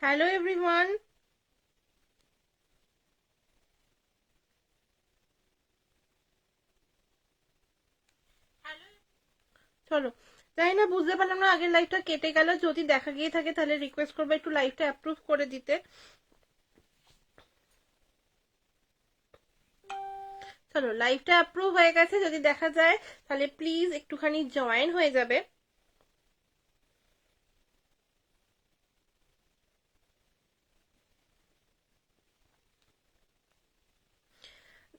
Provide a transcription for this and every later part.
Hello everyone. চলো, জানি না, বুঝতে পারলাম না, আগের লাইভটা কেটে গেল। যদি দেখা গিয়ে থাকে তাহলে রিকোয়েস্ট করবো একটু লাইভটা অ্যাপ্রুভ করে দিতে। চলো, লাইভটা অ্যাপ্রুভ হয়ে গেছে যদি দেখা যায়, তাহলে প্লিজ একটুখানি জয়েন হয়ে যাবে।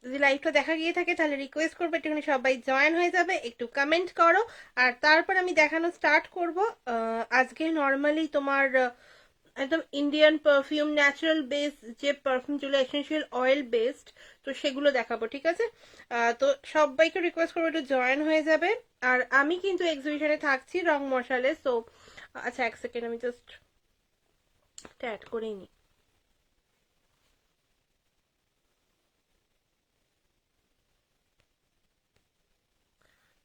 যদি লাইভটা দেখা গিয়ে থাকে তাহলে রিকোয়েস্ট করবো একটুখানি সবাই জয়েন হয়ে যাবে, একটু কমেন্ট করো। আর তারপর আমি দেখানো স্টার্ট করব। আজকে নর্মালি তোমার একদম ইন্ডিয়ান পারফিউম, ন্যাচারাল বেস যে পারফিউম যেগুলো এসেন্সিয়াল অয়েল বেসড, তো সেগুলো দেখাবো, ঠিক আছে? তো সবাইকে রিকোয়েস্ট করবো একটু জয়েন হয়ে যাবে। আর আমি কিন্তু এক্সিবিশনে থাকছি রং মশালে, সো আচ্ছা, এক সেকেন্ড, আমি জাস্ট অ্যাড করে নিই।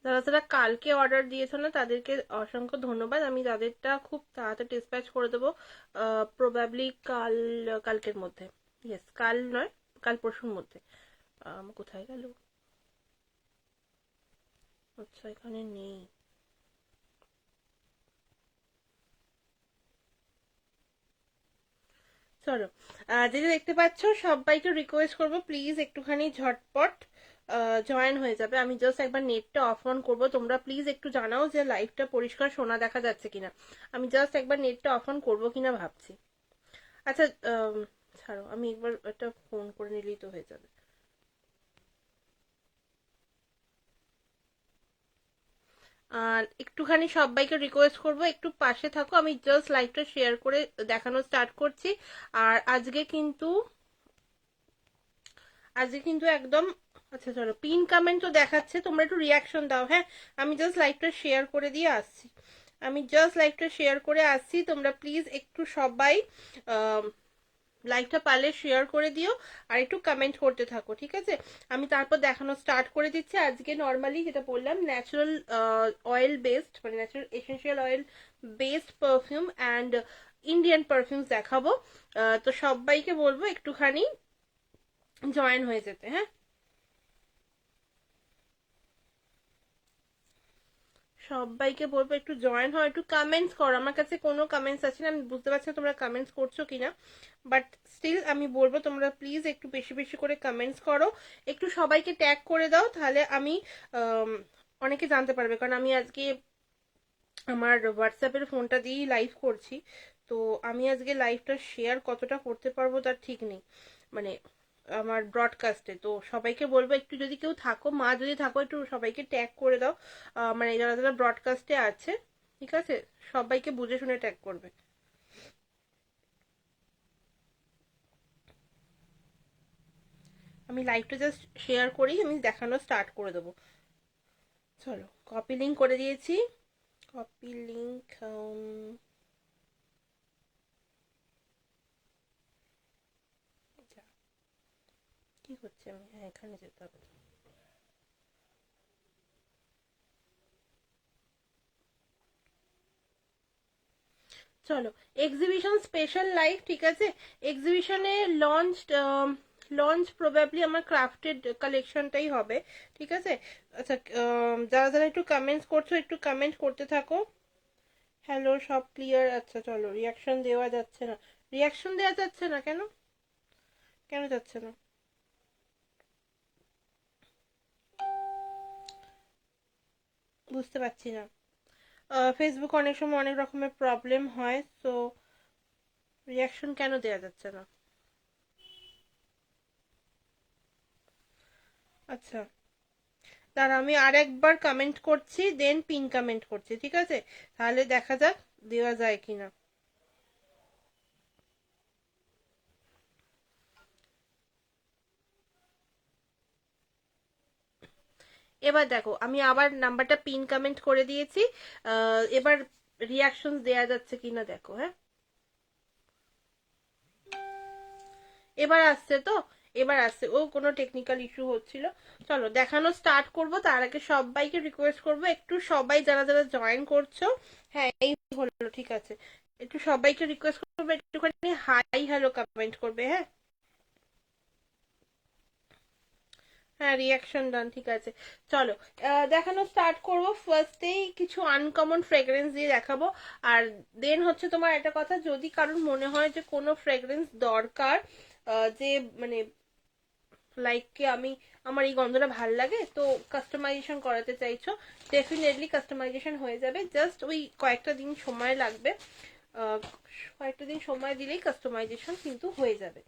যারা যারা কালকে অর্ডার দিয়েছো না তাদেরকে অসংখ্য ধন্যবাদ। আমি তাদেরটা খুব তাড়াতাড়ি ডিসপ্যাচ করে দেবো, প্রবাবলি কালকের মধ্যে। ইয়েস, কাল নয়, কাল পরশুর মধ্যে। কোথায় গেল? আচ্ছা, এখানে নেই। চলো, যেটা দেখতে পাচ্ছ, সবাইকে রিকোয়েস্ট করবো প্লিজ একটুখানি ঝটপট জয়েন হয়ে যাবে। আমি জাস্ট একবার নেটটা অফ অন করবো, তোমরা প্লিজ একটু জানাও যে লাইভটা পরিষ্কার শোনা দেখা যাচ্ছে কিনা। আমি জাস্ট একবার নেটটা অফ অন করবো কিনা ভাবছি। আচ্ছা, ছাড়ো, আমি একবার একটা ফোন করে নিলেই তো হয়ে যাবে। আর একটুখানি সবাইকে রিকোয়েস্ট করবো একটু পাশে থাকো, আমি জাস্ট লাইভটা শেয়ার করে দেখানো স্টার্ট করছি। আর আজকে কিন্তু একদম, আচ্ছা চলো, পিন কমেন্ট তো দেখাচ্ছে, তোমরা একটু রিয়াকশন দাও, হ্যাঁ? আমি জাস্ট লাইভটা শেয়ার করে দিয়ে আসছি। তোমরা প্লিজ একটু সবাই লাইভটা পারলে শেয়ার করে দিও, আর একটু কমেন্ট করতে থাকো, ঠিক আছে? আমি তারপর দেখানো স্টার্ট করে দিচ্ছি। আজকে নর্মালি যেটা বললাম, ন্যাচারাল অয়েল বেসড, মানে natural essential oil based perfume and Indian perfumes দেখাবো। তো সবাইকে বলবো একটুখানি জয়েন হয়ে যেতে, হ্যাঁ? সবাইকে বলবো একটু জয়েন হও, একটু কমেন্টস করো। আমার কাছে কোনো কমেন্টস আছে না, আমি বুঝতে পারছি না তোমরা কমেন্টস করছো কিনা, বাট স্টিল আমি বলবো তোমরা প্লিজ একটু বেশি বেশি করে কমেন্টস করো। একটু সবাইকে ট্যাগ করে দাও, তাহলে আমি অনেকে জানতে পারবে, কারণ আমি আজকে আমার হোয়াটসঅ্যাপের ফোনটা দিয়েই লাইভ করছি। তো আমি আজকে লাইভটা শেয়ার কতটা করতে পারবো তার ঠিক নেই, মানে আমার ব্রডকাস্টে। তো সবাইকে বলবো একটু, যদি কেউ থাকো, মা যদি থাকো, একটু সবাইকে ট্যাগ করে দাও, মানে যারা যারা ব্রডকাস্টে আছে, ঠিক আছে? সবাইকে বুঝে শুনে ট্যাগ করবে। আমি লাইভটা জাস্ট শেয়ার করেই আমি দেখানো স্টার্ট করে দেবো। চলো, কপি লিঙ্ক করে দিয়েছি। কপি লিঙ্ক, কি হচ্ছে? আমি, হ্যাঁ, এখানে যেতে হবে। চলো, এক্সিবিশন স্পেশাল লাইভ, ঠিক আছে? এক্সিবিশনে লঞ্চ লঞ্চ প্রবাবলি আমার ক্রাফটেড কালেকশনটাই হবে, ঠিক আছে? আচ্ছা, যারা যারা একটু কমেন্টস করছো একটু কমেন্ট করতে থাকো। হ্যালো, সব ক্লিয়ার? আচ্ছা চলো, রিয়াকশন দেওয়া যাচ্ছে না। রিয়াকশন দেওয়া যাচ্ছে না কেন? কেন যাচ্ছে না? বুঝতে পারছি না। ফেসবুক অনেক সময় অনেক রকমের প্রবলেম হয়, তো রিয়াকশন কেন দেওয়া যাচ্ছে না? আচ্ছা, তার আমি আর একবার কমেন্ট করছি, দেন পিন কমেন্ট করছি, ঠিক আছে? তাহলে দেখা যাক দেওয়া যায় কিনা। এবার দেখো, আমি আবার নাম্বারটা পিন কমেন্ট করে দিয়েছি। এবার রিয়াকশন দেয়া যাচ্ছে কিনা দেখো, হ্যাঁ? এবার আসছে তো? এবার আসছে। ও, কোনো টেকনিক্যাল ইস্যু হচ্ছিল। চলো, দেখানো স্টার্ট করব, তার আগে সবাইকে রিকোয়েস্ট করব একটু সবাই যারা যারা জয়েন করছো, হ্যাঁ, এই হলো, ঠিক আছে। একটু সবাইকে রিকোয়েস্ট করবে একটুখানি হাই হ্যালো কমেন্ট করবে, হ্যাঁ। হ্যাঁ, রিয়াকশন ডান, ঠিক আছে। চলো দেখানো স্টার্ট করবো। ফার্স্টেই কিছু আনকমন ফ্রেগ্রেন্স দিয়ে দেখাবো। আর দেন হচ্ছে তোমার একটা কথা, যদি কারোর মনে হয় যে কোনো ফ্রেগ্রেন্স দরকার, যে মানে লাইক কি আমি আমার এই গন্ধটা ভাল লাগে, তো কাস্টমাইজেশন করাতে চাইছো, ডেফিনেটলি কাস্টমাইজেশন হয়ে যাবে। জাস্ট ওই কয়েকটা দিন সময় লাগবে, কয়েকটা দিন সময় দিলেই কাস্টমাইজেশন কিন্তু হয়ে যাবে।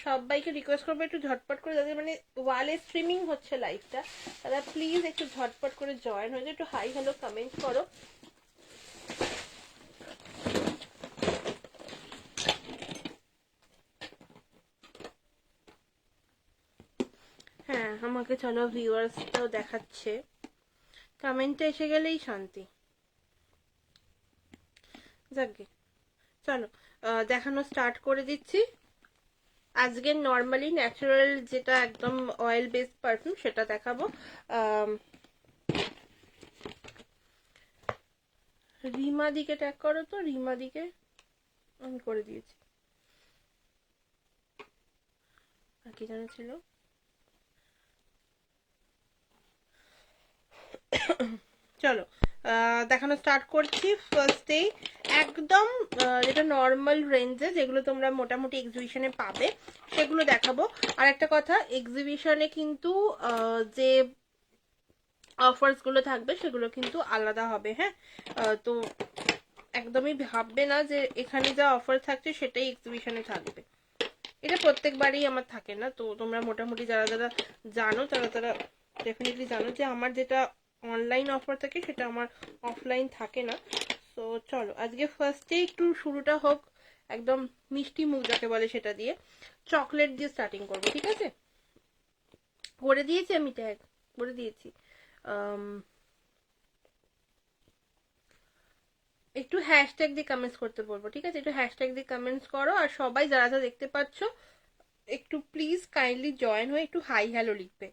সবাইকে রিকোয়েস্ট করবো একটু ঝটপট করে, যাদের মানে ওয়ালে স্ট্রিমিং হচ্ছে লাইভটা, তারা প্লিজ একটু ঝটপট করে জয়েন হয়ে যায়, একটু হাই হ্যালো কমেন্ট করো। হ্যাঁ, আমাকে চলো ভিউয়ার্সটাও দেখাচ্ছে, কমেন্টে এসে গেলেই শান্তি। যাকে চলো দেখানো স্টার্ট করে দিচ্ছি। আজকে নর্মালি ন্যাচারাল যেটা একদম অয়েল বেসড পারফিউম সেটা দেখাবো। রিমা দিকে ট্যাগ করো তো, রিমা দিকে আমি করে দিয়েছি। আর কি জানা ছিল, চলো দেখানো স্টার্ট করছি। ফার্স্টেই একদম যেটা নর্মাল রেঞ্জে, যেগুলো তোমরা মোটামুটি এক্সিবিশনে পাবে সেগুলো দেখাবো। আর একটা কথা, এক্সিবিশনে কিন্তু যে অফার্স গুলো থাকবে সেগুলো কিন্তু আলাদা হবে, হ্যাঁ। তো একদমই ভাববে না যে এখানে যা অফার থাকছে সেটাই এক্সিবিশনে থাকবে, এটা প্রত্যেকবারই আমার থাকে না। তো তোমরা মোটামুটি যারা যারা জানো তারা তারা ডেফিনেটলি জানো যে আমার যেটা অনলাইন অফার থাকে সেটা আমার অফলাইন থাকে না। তো চলো আজকে ফার্স্টে একটু শুরুটা হোক একদম মিষ্টি মুখ যাকে বলে সেটা দিয়ে, চকলেট দিয়ে স্টার্টিং করবো, ঠিক আছে। করে দিয়েছি আমি ট্যাগ, করে দিয়েছি। একটু হ্যাশট্যাগ দিয়ে কমেন্টস করতে বলবো, ঠিক আছে, একটু হ্যাশট্যাগ দিয়ে কমেন্টস করো। আর সবাই যারা যারা দেখতে পাচ্ছ একটু প্লিজ কাইন্ডলি জয়েন হয়ে একটু হাই হ্যালো লিখবে।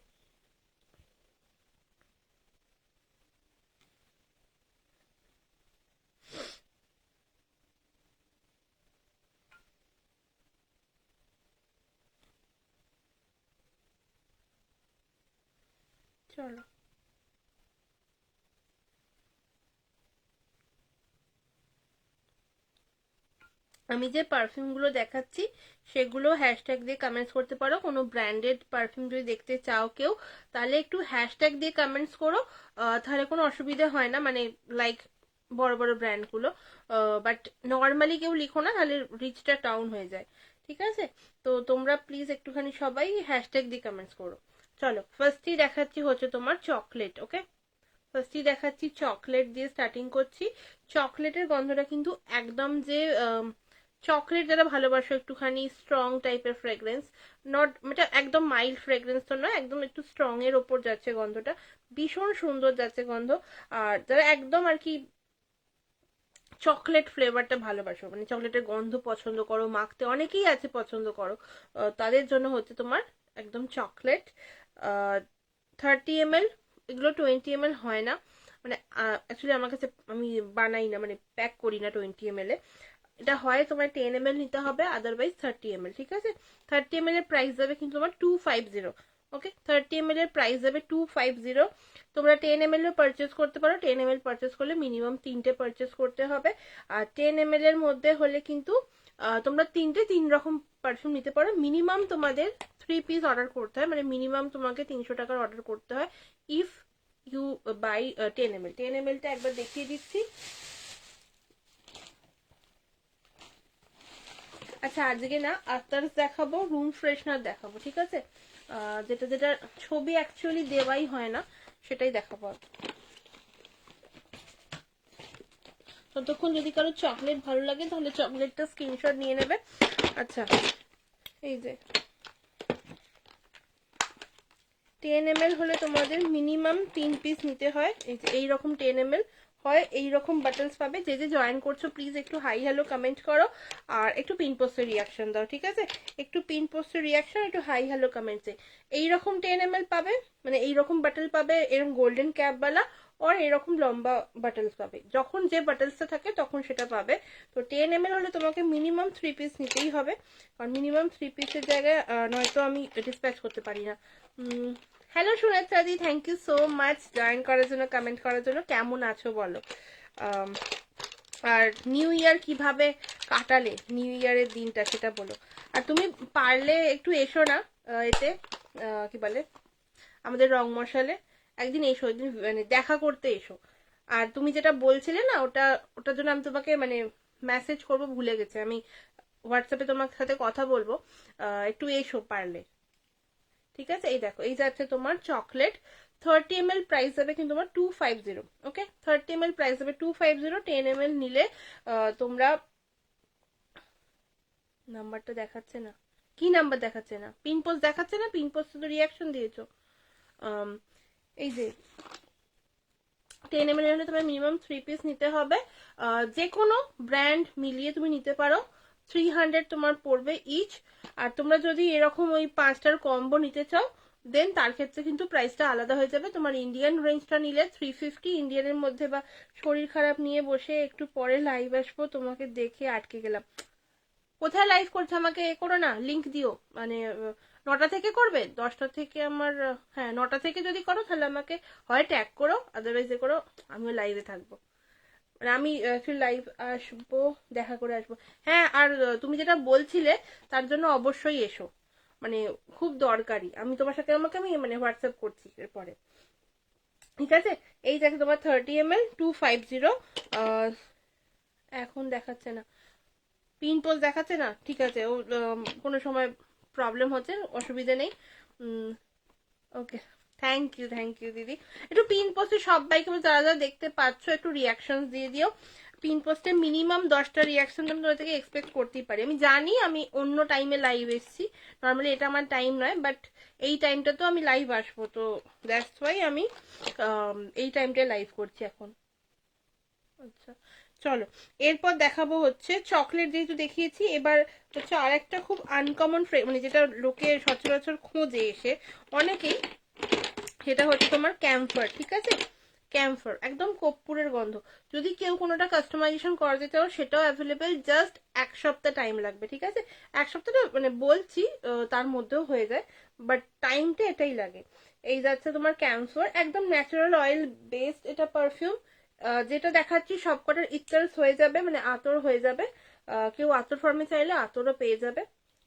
চলো আমি যে পারফিউমগুলো দেখাচ্ছি সেগুলো হ্যাশট্যাগ দিয়ে কমেন্টস করতে পারো। কোনো ব্র্যান্ডেড পারফিউম যদি দেখতে চাও কেউ, তাহলে একটু হ্যাশট্যাগ দিয়ে কমেন্টস করো, তাহলে কোনো অসুবিধা হয় না, মানে লাইক বড় বড় ব্র্যান্ডগুলো। বাট নর্মালি কেউ লিখো না, তাহলে রিচটা ডাউন হয়ে যায়, ঠিক আছে। তো তোমরা প্লিজ একটুখানি সবাই হ্যাশট্যাগ দিয়ে কমেন্টস করো। চলো ফার্স্টই দেখাচ্ছি হচ্ছে তোমার চকলেট, ওকে। ফার্স্টই দেখাচ্ছি চকলেট দিয়ে স্টার্টিং করছি। চকলেটের গন্ধটা কিন্তু একদম যে চকলেট যারা ভালোবাসো, একটুখানি স্ট্রং টাইপের ফ্রেগ্রেন্স, নট এটা একদম মাইল্ড ফ্রেগ্রেন্স তো নয়, একদম একটু স্ট্রং এর ওপর যাচ্ছে গন্ধটা, ভীষণ সুন্দর যাচ্ছে গন্ধ। আর যারা একদম আর কি চকলেট ফ্লেভারটা ভালোবাসো, মানে চকলেটের গন্ধ পছন্দ করো, মাখতে অনেকেই আছে পছন্দ করো, তাদের জন্য হচ্ছে তোমার একদম চকলেট। 30 ml, এগুলো 20 ml হয় না, মানে অ্যাকচুয়ালি আমার কাছে আমি বানাই না, মানে প্যাক করি না 20 ml এ। এটা হয় তোমার 10 ml নিতে হবে, আদারওয়াইজ 30 ml, ঠিক আছে। 30 ml এর প্রাইস যাবে কিন্তু তোমার 250, ওকে। 30 ml এর প্রাইস যাবে 250। তোমরা 10 ml ও পারচেস করতে পারো, 10 ml পারচেস করলে মিনিমাম 3টে পারচেস করতে হবে। আর 10 ml এর মধ্যে হলে কিন্তু তোমরা 3 রকম পারফিউম নিতে পারো। মিনিমাম তোমাদের 3 পিস অর্ডার করতে হয়, মানে মিনিমাম তোমাকে 300 টাকার অর্ডার করতে হয় if you by 10 ml। 10 ml টা একবার দেখিয়ে দিচ্ছি। আচ্ছা আজকে না আফটার্স দেখাবো, রুম ফ্রেশনার দেখাবো, ঠিক আছে। যেটা যেটা ছবি অ্যাকচুয়ালি দেওয়াই হয় না সেটাই দেখাবো। ততক্ষণ যদি কারো চকলেট ভালো লাগে তাহলে চকলেটটা স্ক্রিনশট নিয়ে নেবে। আচ্ছা এই যে 10 ml হলে তোমাদের মিনিমাম 3 পিস নিতে হয়। এই যে এইরকম 10 ml হয়, এইরকম বাটলস পাবে। যে যে জয়েন করছো প্লিজ একটু হাই হ্যালো কমেন্ট করো, আর একটু পিন পোস্টের রিয়াকশন দাও, ঠিক আছে। একটু পিন পোস্টের রিয়াকশন, একটু হাই হ্যালো কমেন্টসে। এইরকম 10 ml পাবে, মানে এইরকম বাটল পাবে, এরকম গোল্ডেন ক্যাপওয়ালা, আর এরকম লম্বা বাটলস পাবে, যখন যে বাটলসটা থাকে তখন সেটা পাবে। তো 10 ml হলে তোমাকে মিনিমাম 3 পিস নিতেই হবে, কারণ মিনিমাম 3 পিসের জায়গায় নয়তো আমি ডিসপ্যাচ করতে পারি না। হ্যালো সুনেত্রা দি, thank you so much join করার জন্য, কমেন্ট করার জন্য। কেমন আছো বলো? আর নিউ ইয়ার কিভাবে কাটালে, নিউ ইয়ারের দিনটা সেটা বলো। আর তুমি পারলে একটু এসো না এতে, কি বলে, আমাদের রং মশালে একদিন এসো, একদিন মানে দেখা করতে এসো। আর তুমি যেটা বলছিলে না, ওটার জন্য আমি তোমাকে মানে মেসেজ করবো, ভুলে গেছে আমি, হোয়াটসঅ্যাপে তোমার সাথে কথা বলবো, একটু এসো পারলে, ঠিক আছে? এই দেখো, এই যাচ্ছে তোমার চকলেট, 30 ml প্রাইস যাবে কিন্তু তোমার 250। ওকে, 30 ml প্রাইস যাবে 250। 10 ml নিলে তোমরা, নাম্বারটা দেখাচ্ছে না, কি নাম্বার দেখাচ্ছে না? পিন পোস্ট দেখাচ্ছে না, পিন পোস্ট তো রিয়াকশন দিয়েছো। এই যে 10 ml হলে তোমার মিনিমাম 3 পিস নিতে হবে। যে কোনো ব্র্যান্ড মিলিয়ে তুমি নিতে পারো, 300 তোমার পড়বে ইচ। আর তোমরা যদি এরকম ওই 5টার কম্বো নিতে চাও, দেন তার ক্ষেত্রে কিন্তু প্রাইসটা আলাদা হয়ে যাবে। তোমার ইন্ডিয়ান রেঞ্জটা নিলে 350 ইন্ডিয়ানের মধ্যে। বা শরীর খারাপ নিয়ে বসে একটু পরে লাইভ আসবো, তোমাকে দেখে আটকে গেলাম। কোথায় লাইভ করছে আমাকে এ করো না, লিংক দিও, মানে 9টা থেকে করবে, 10টা থেকে আমার, হ্যাঁ 9টা থেকে যদি করো তাহলে আমাকে হয় ট্যাগ করো, আদারওয়াইজ এ করো, আমিও লাইভে থাকবো। মানে আমি লাইভ আসবো, দেখা করে আসবো। হ্যাঁ, আর তুমি যেটা বলছিলে তার জন্য অবশ্যই এসো, মানে খুব দরকারি। আমি তোমার সাথে আমি মানে হোয়াটসঅ্যাপ করছি এরপরে, ঠিক আছে? এই দেখো তোমার 30 ml 250। এখন দেখাচ্ছে না, পিন পোস্ট দেখাচ্ছে না, ঠিক আছে, ও কোনো সময় প্রবলেম হচ্ছে, অসুবিধা নেই। ওকে, থ্যাংক ইউ দিদি। একটু পিন পোস্টে সবাইকে যারা যারা দেখতে পাচ্ছ একটু রিয়াকশন দিয়ে দিও। পিন পোস্টে মিনিমাম 10টা রিয়াকশন আমি তোমার থেকে এক্সপেক্ট করতেই পারি। আমি জানি আমি অন্য টাইমে লাইভ এসেছি, নর্মালি এটা আমার টাইম নয়, বাট এই টাইমটা তো আমি লাইভ আসবো, তো দ্যাটস ওয়াই আমি এই টাইমটায় লাইভ করছি এখন। আচ্ছা, চলো এরপর দেখাবো হচ্ছে চকলেট, যেহেতু দেখিয়েছি, এবার হচ্ছে আর একটা খুব আনকমন মানে যেটা লোকে সচরাচর খোঁজে এসে অনেকেই, সেটা হচ্ছে তোমার ক্যাম্ফার। ঠিক আছে, ক্যাম্ফার একদম কর্পূরের গন্ধ। যদি কেউ কোনোটা কাস্টমাইজেশন করাতে চাও সেটাও অ্যাভেলেবেল, জাস্ট 1 সপ্তাহ টাইম লাগবে। ঠিক আছে, 1 সপ্তাহটা মানে বলছি তার মধ্যেও হয়ে যায়, বাট টাইমটা এটাই লাগে। এই যাচ্ছে তোমার ক্যাম্ফার, একদম ন্যাচারাল অয়েল বেসড এটা পারফিউম। যেটা দেখাচ্ছি সবকটার ইটার্স হয়ে যাবে, মানে আতর হয়ে যাবে। কেউ আতর ফর্মে চাইলে আতরও পেয়ে যাবে।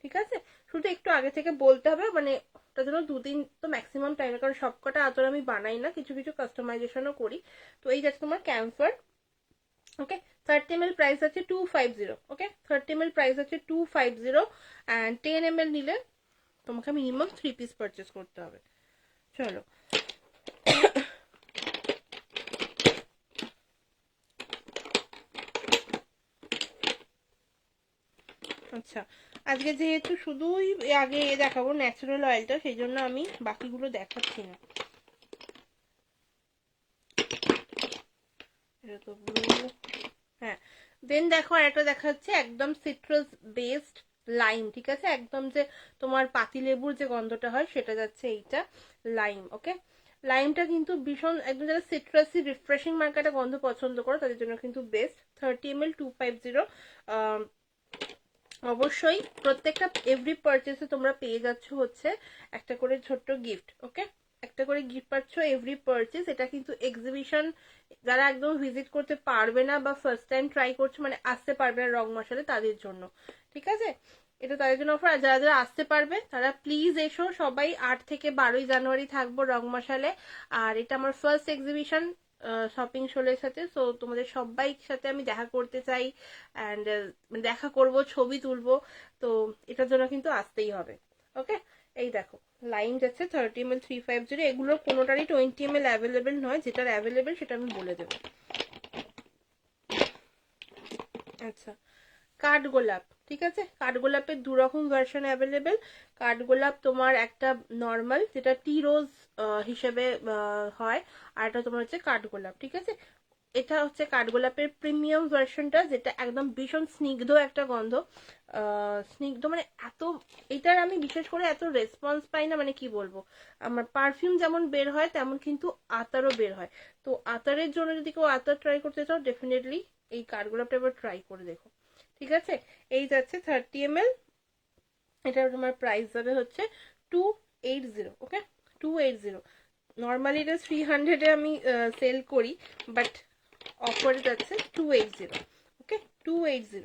ঠিক আছে, শুধু একটু আগে থেকে বলতে হবে, মানে ওটার জন্য 2 দিন তো ম্যাক্সিমাম টাইম, কারণ সবকটা আতর আমি বানাই না, কিছু কিছু কাস্টমাইজেশনও করি। তো এই যাচ্ছে তোমার ক্যাম্ফার। ওকে, 30 ml প্রাইস আছে 250। ওকে, 30 ml প্রাইস আছে 250, অ্যান্ড 10 ml নিলে তোমাকে মিনিমাম 3 পিস পারচেস করতে হবে। চলো, আচ্ছা, আজকে যেহেতু শুধুই আগে দেখাবো ন্যাচারাল অয়েলটা, সেই জন্য আমি বাকিগুলো দেখাচ্ছি না। এটা তো হ্যাঁ, দেন দেখো একটা দেখাচ্ছে একদম সিট্রাস বেসড লাইম। ঠিক আছে, একদম যে তোমার পাতিলেবুর যে গন্ধটা হয় সেটা যাচ্ছে এইটা, লাইম। ওকে, লাইমটা কিন্তু ভীষণ একদম, যারা সিট্রাসি রিফ্রেশিং মার্কাটা গন্ধ পছন্দ করো তাদের জন্য কিন্তু বেস্ট। 30 ml 250। অবশ্যই প্রত্যেকটা এভরি পারচেসে তোমরা পেয়ে যাচ্ছ হচ্ছে একটা করে ছোট্ট গিফট। ওকে, একটা করে গিফট পাচ্ছ এভরি পারচেস। এটা কিন্তু এক্সিবিশন, যারা একদম ভিজিট করতে পারবে না বা ফার্স্ট টাইম ট্রাই করছো, মানে আসতে পারবে না রং মশালে, তাদের জন্য। ঠিক আছে, এটা তাদের জন্য অফার। আর যারা যারা আসতে পারবে তারা প্লিজ এসো, সবাই 8 থেকে 12 জানুয়ারি থাকবো রং মশালে। আর এটা আমার ফার্স্ট এক্সিবিশন শপিং শোলের সাথে, সো তোমাদের সবাই সাথে আমি দেখা করতে চাই, অ্যান্ড দেখা করব, ছবি তুলবো, তো এটার জন্য কিন্তু আসতেই হবে। ওকে, এই দেখো লাইন যাচ্ছে 30 ml 350। এগুলো কোনোটারই 20 ml অ্যাভেলেবেল নয়, যেটার অ্যাভেলেবেল সেটা আমি বলে দেবো। আচ্ছা, কাঠগোলাপ। ঠিক আছে, কাঠগোলাপের 2 রকম ভার্সন অ্যাভেলেবেল। কাঠগোলাপ তোমার একটা নর্মাল, যেটা টি রোজ হিসেবে হয়, আর একটা তোমার হচ্ছে কাঠগোলাপ। ঠিক আছে, এটা হচ্ছে কাঠগোলাপের প্রিমিয়াম ভার্সনটা, যেটা একদম ভীষণ স্নিগ্ধ একটা গন্ধ। স্নিগ্ধ মানে এত, এটার আমি বিশেষ করে এত রেসপন্স পাই না, মানে কি বলবো, আমার পারফিউম যেমন বের হয় তেমন কিন্তু আতারও বের হয়। তো আতারের জন্য যদি কেউ আতার ট্রাই করতে চাও, ডেফিনেটলি এই কাঠগোলাপটা এবার ট্রাই করে দেখো। ঠিক আছে, এই যাচ্ছে 30 ml। এটা তোমার প্রাইস যাবে হচ্ছে 280। ওকে, 280। নর্মালি এটা 300-এ আমি সেল করি, বাট অফারে যাচ্ছে 280। ওকে, 280।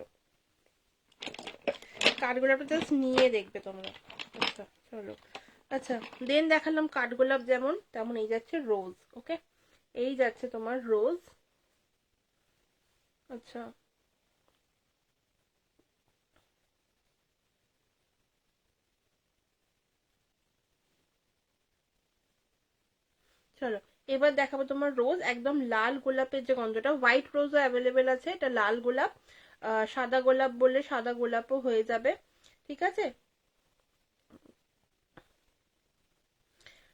কাঠগোলাপটা জাস্ট নিয়ে দেখবে তোমরা। আচ্ছা চলো, আচ্ছা দেন দেখালাম কাঠগোলাপ যেমন, তেমন এই যাচ্ছে রোজ। ওকে, এই যাচ্ছে তোমার রোজ। আচ্ছা চলো, এবার দেখাবো তোমার রোজ, একদম লাল গোলাপের যে গন্ধটা, হোয়াইট রোজও অ্যাভেলেবেল আছে, এটা লাল গোলাপ। সাদা গোলাপ বললে সাদা গোলাপও হয়ে যাবে। ঠিক আছে,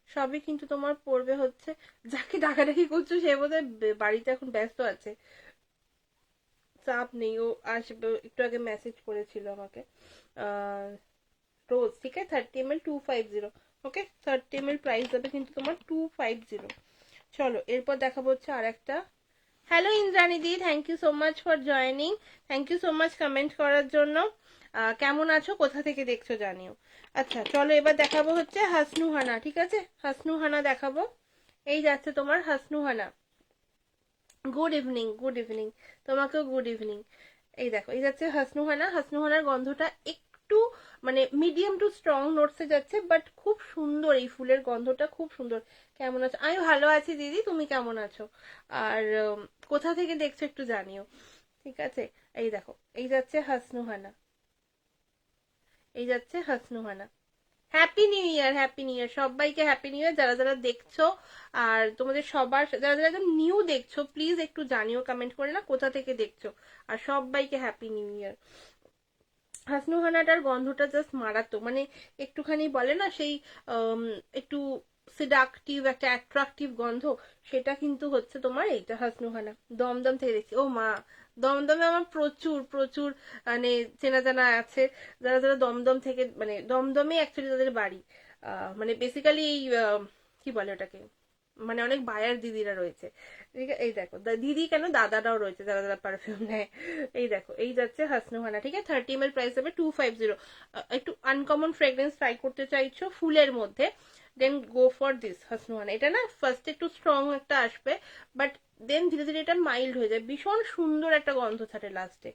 সবই কিন্তু তোমার পড়বে হচ্ছে, যাকে ডাকাডাকি করছো সে বোধহয় বাড়িতে এখন ব্যস্ত আছে। চাপ নেই, ও আসবে, একটু আগে মেসেজ করেছিল আমাকে। রোজ, ঠিক আছে, 30 ml 250। ওকে, 30 ml প্রাইস যাবে কিন্তু তোমার 250। চলো এরপর দেখাবো হচ্ছে আর একটা। হ্যালো ইন্দ্রাণী দি, thank you so much for joining. Thank you so much comment করার জন্য। কেমন আছো, কোথা থেকে দেখছো জানিও। আচ্ছা চলো, এবার দেখাবো হচ্ছে হাসনুহানা। ঠিক আছে, হাসনুহানা দেখাবো। এই যাচ্ছে তোমার Hasnuhana. Good evening, good evening, তোমাকেও গুড ইভিনিং। এই দেখো, এই যাচ্ছে হাসনুহানা। হাসনুহানার গন্ধটা একটু মানে মিডিয়াম টু স্ট্রং নোটসে যাচ্ছে, বাট খুব সুন্দর, এই ফুলের গন্ধটা খুব সুন্দর। কেমন আছো? আমি ভালো আছি দিদি, তুমি কেমন আছো? আর কোথা থেকে দেখছো একটু জানিও। ঠিক আছে, এই দেখো, এই যাচ্ছে হাসনুহানা। এই যাচ্ছে হাসনুহানা। Happy new year, happy new year সবাইকে, হ্যাপি নিউ ইয়ার যারা যারা দেখছো। আর তোমাদের সবার, যারা যারা একদম নিউ দেখছো, প্লিজ একটু জানিও কমেন্ট করে না কোথা থেকে দেখছো। আর সবাইকে হ্যাপি নিউ ইয়ার। হাসনুহানাটার গন্ধটা জাস্ট মারাত্মক, মানে একটুখানি বলে না সেই একটু সিডাকটিভ একটা অ্যাট্রাকটিভ গন্ধ, সেটা কিন্তু হচ্ছে তোমার এইটা হাসনুহানা। দমদম থেকে দেখছি, ও মা, দমদমে আমার প্রচুর প্রচুর মানে চেনা জানা আছে, যারা যারা দমদম থেকে, মানে দমদমে অ্যাকচুয়ালি তাদের বাড়ি। মানে বেসিক্যালি এই কি বলে ওটাকে, মানে অনেক বায়ার দিদিরা রয়েছে। ঠিক আছে, এই দেখো দিদি কেন, দাদারাও রয়েছে যারা যারা পারফিউম নেয়। এই দেখো, এই যাচ্ছে হাসনুহানা। ঠিক আছে, 30 ml প্রাইস হবে 250। একটু আনকমন ফ্রেগ্রেন্স ট্রাই করতে চাইছো ফুলের মধ্যে, দেন গো ফর দিস হাসনুহানা। এটা না ফার্স্ট একটু স্ট্রং একটা আসবে, বাট দেন ধীরে ধীরে এটা মাইল্ড হয়ে যায়, ভীষণ সুন্দর একটা গন্ধ ছাড়ে লাস্টে।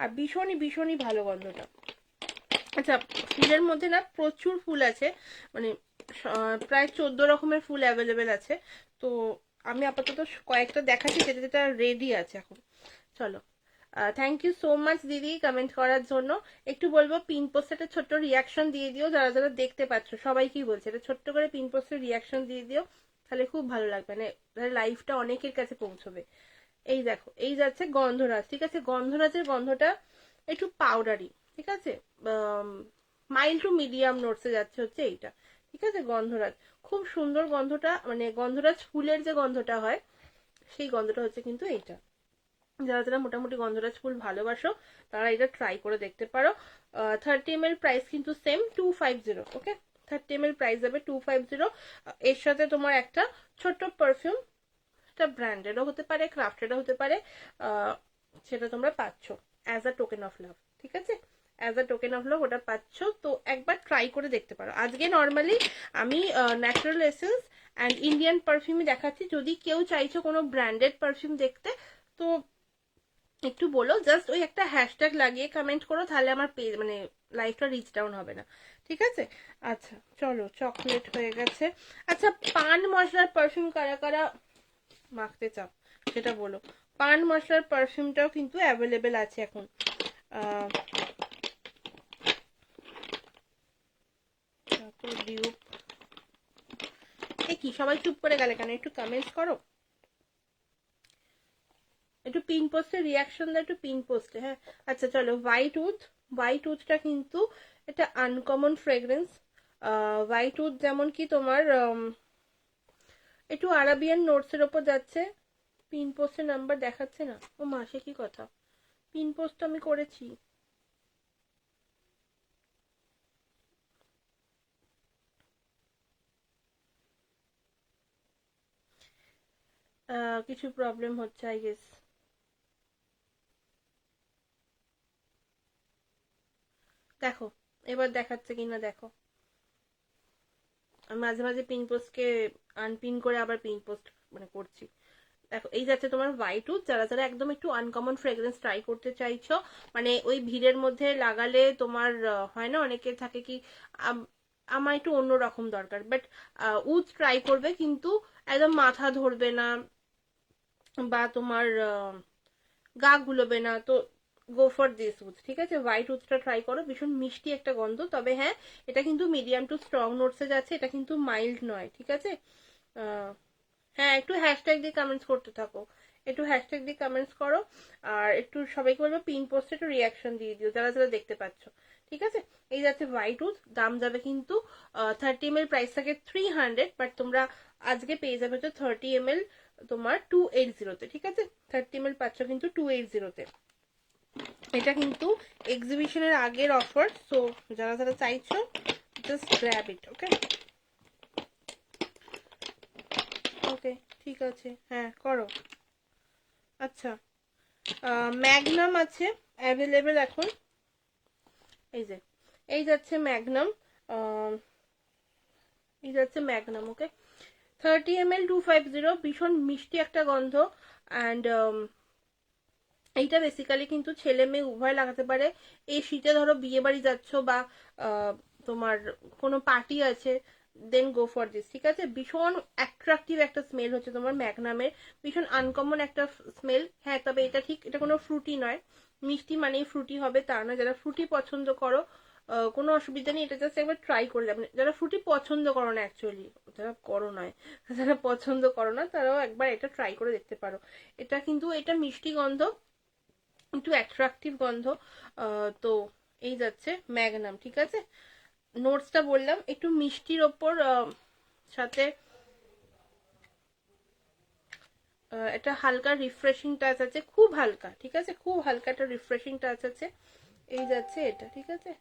আর ভীষণই ভীষণই ভালো গন্ধটা। আচ্ছা, ফুলের মধ্যে না প্রচুর ফুল আছে, মানে প্রায় 14 রকমের ফুল অ্যাভেলেবেল আছে। তো আমি আপাতত কয়েকটা দেখাচ্ছি যেটা যেটা রেডি আছে এখন। চলো, থ্যাংক ইউ সো মাচ দিদি কমেন্ট করার জন্য। একটু বলবো পিন পোস্টে একটা ছোট্ট রিয়াকশন দিয়ে দিও, যারা যারা দেখতে পাচ্ছ সবাই কি বলছে, এটা ছোট্ট করে পিন পোস্টের রিয়াকশন দিয়ে দিও, তাহলে খুব ভালো লাগবে, মানে লাইফটা অনেকের কাছে পৌঁছবে। এই দেখো, এই যাচ্ছে গন্ধরাজ। ঠিক আছে, গন্ধরাজের গন্ধটা একটু পাউডারি। ঠিক আছে, মাইল্ড টু মিডিয়াম নোটসে যাচ্ছে হচ্ছে এইটা। ঠিক আছে, গন্ধরাজ খুব সুন্দর গন্ধটা, মানে গন্ধরাজ ফুলের যে গন্ধটা হয় সেই গন্ধটা হচ্ছে কিন্তু এইটা। যারা যারা মোটামুটি গন্ধরাজ ফুল ভালোবাসো তারা এটা ট্রাই করে দেখতে পারো। 30 ml প্রাইস কিন্তু সেম 250। ওকে, 30 ml প্রাইস যাবে 250। এর সাথে তোমার একটা ছোট্ট পারফিউম, এটা ব্র্যান্ডেডও হতে পারে, ক্রাফটেডও হতে পারে, সেটা তোমরা পাচ্ছ as a token of love. ঠিক আছে, as a token of love ওটা পাচ্ছ, তো একবার ট্রাই করে দেখতে পারো। আজকে নর্মালি আমি ন্যাচারাল এসেন্স অ্যান্ড ইন্ডিয়ান পারফিউমই দেখাচ্ছি, যদি কেউ চাইছো কোনো ব্র্যান্ডেড পারফিউম দেখতে তো একটু বলো, জাস্ট ওই একটা হ্যাশট্যাগ লাগিয়ে কমেন্ট করো, তাহলে আমার পেজ মানে লাইফটা রিচ ডাউন হবে না। ঠিক আছে, আচ্ছা চলো, চকলেট হয়ে গেছে। আচ্ছা, পান মশলার পারফিউম কারা কারা মাখতে চাও সেটা বলো। পান মশলার পারফিউমটাও কিন্তু অ্যাভেলেবেল আছে এখন। এ কি সবাই চুপ করে গেলে কেন, একটু কমেন্টস করো, একটু পিন পোস্টে রিয়াকশন দাও, একটু পিন পোস্টে। হ্যাঁ, আচ্ছা চলো, হোয়াইট উড। হোয়াইট উডটা কিন্তু এটা আনকমন ফ্রেগ্রেন্স। হোয়াইট উড যেমন কি তোমার একটু আরাবিয়ান নোটসের ওপর যাচ্ছে, পিন পোস্টের নাম্বার দেখাচ্ছে না। ও মাসে কি কথা, পিন পোস্ট আমি করেছি। কিছু প্রবলেম হচ্ছে আই গেস। দেখো এবার দেখাচ্ছে কিনা দেখো। আমি মাঝে মাঝে পিন পোস্টকে আনপিন করে আবার পিন পোস্ট মানে করছি। দেখো এই যাচ্ছে তোমার হোয়াইট উড। যারা যারা একদম একটু আনকমন ফ্রেগ্রেন্স ট্রাই করতে চাইছো, মানে ওই ভিড়ের মধ্যে লাগালে তোমার হয় না, অনেকে থাকে কি আমার একটু অন্যরকম দরকার, বাট উড ট্রাই করবে কিন্তু একদম মাথা ধরবে না বা তোমার গা গুলোবে না, তো গো ফর দিস উড। ঠিক আছে, হোয়াইট উডটা ট্রাই করো, ভীষণ মিষ্টি একটা গন্ধ। তবে হ্যাঁ, এটা কিন্তু মিডিয়াম টু স্ট্রং নোটসে যাচ্ছে, এটা কিন্তু মাইল্ড নয়। ঠিক আছে, হ্যাঁ একটু হ্যাশট্যাগ দিয়ে কমেন্টস করতে থাকো, একটু হ্যাশট্যাগ দিয়ে কমেন্টস করো, আর একটু সবাইকে বলবো পিন পোস্টে একটু রিয়াকশন দিয়ে দিও যারা যারা দেখতে পাচ্ছ। ঠিক আছে, এই যাচ্ছে হোয়াইট উড। দাম যাবে কিন্তু 30 ml প্রাইস থাকে 300, বাট তোমরা আজকে পেয়ে যাবে তো 30 ml তোমার 280-তে। ঠিক আছে, 30 ml পাচ্ছ কিন্তু 280-তে। এটা কিন্তু এক্সিবিশনের আগের অফার, সো যারা যারা চাইছো জাস্ট গ্র্যাব ইট। ওকে ওকে ঠিক আছে, হ্যাঁ করো। আচ্ছা, ম্যাগনাম আছে অ্যাভেলেবেল এখন। এই যে এই যাচ্ছে ম্যাগনাম, এই যাচ্ছে ম্যাগনাম। ওকে, 30 ml 250, ভীষণ মিষ্টি একটা গন্ধ। অ্যান্ড এইটা বেসিক্যালি কিন্তু ছেলে মেয়ে উভয় লাগাতে পারে। এই শীতে ধরো বিয়ে বাড়ি যাচ্ছ বা তোমার কোনো পার্টি আছে, দেন গো ফর দিস। ঠিক আছে, ভীষণ অ্যাট্রাকটিভ একটা স্মেল হচ্ছে তোমার ম্যাগনামের, ভীষণ আনকমন একটা স্মেল। হ্যাঁ তবে এটা ঠিক, এটা কোনো ফ্রুটি নয়, মিষ্টি মানেই ফ্রুটি হবে তা না। যারা ফ্রুটি পছন্দ করো কোনো অসুবিধা নেই, এটা জাস্ট একবার ট্রাই করে যাবেন। যারা ফ্রুটি পছন্দ করো না, অ্যাকচুয়ালি যারা করো নয়, যারা পছন্দ করো না তারাও একবার এটা ট্রাই করে দেখতে পারো। এটা কিন্তু এটা মিষ্টি গন্ধ, একটু অ্যাট্রাকটিভ গন্ধ। তো এই যাচ্ছে ম্যাগনাম। ঠিক আছে, নোটসটা বললাম একটু মিষ্টির ওপর, সাথে একটা হালকা রিফ্রেশিং টাচ আছে, খুব হালকা। ঠিক আছে, খুব হালকা একটা রিফ্রেশিং টাচ আছে। এই যাচ্ছে এটা। ঠিক আছে,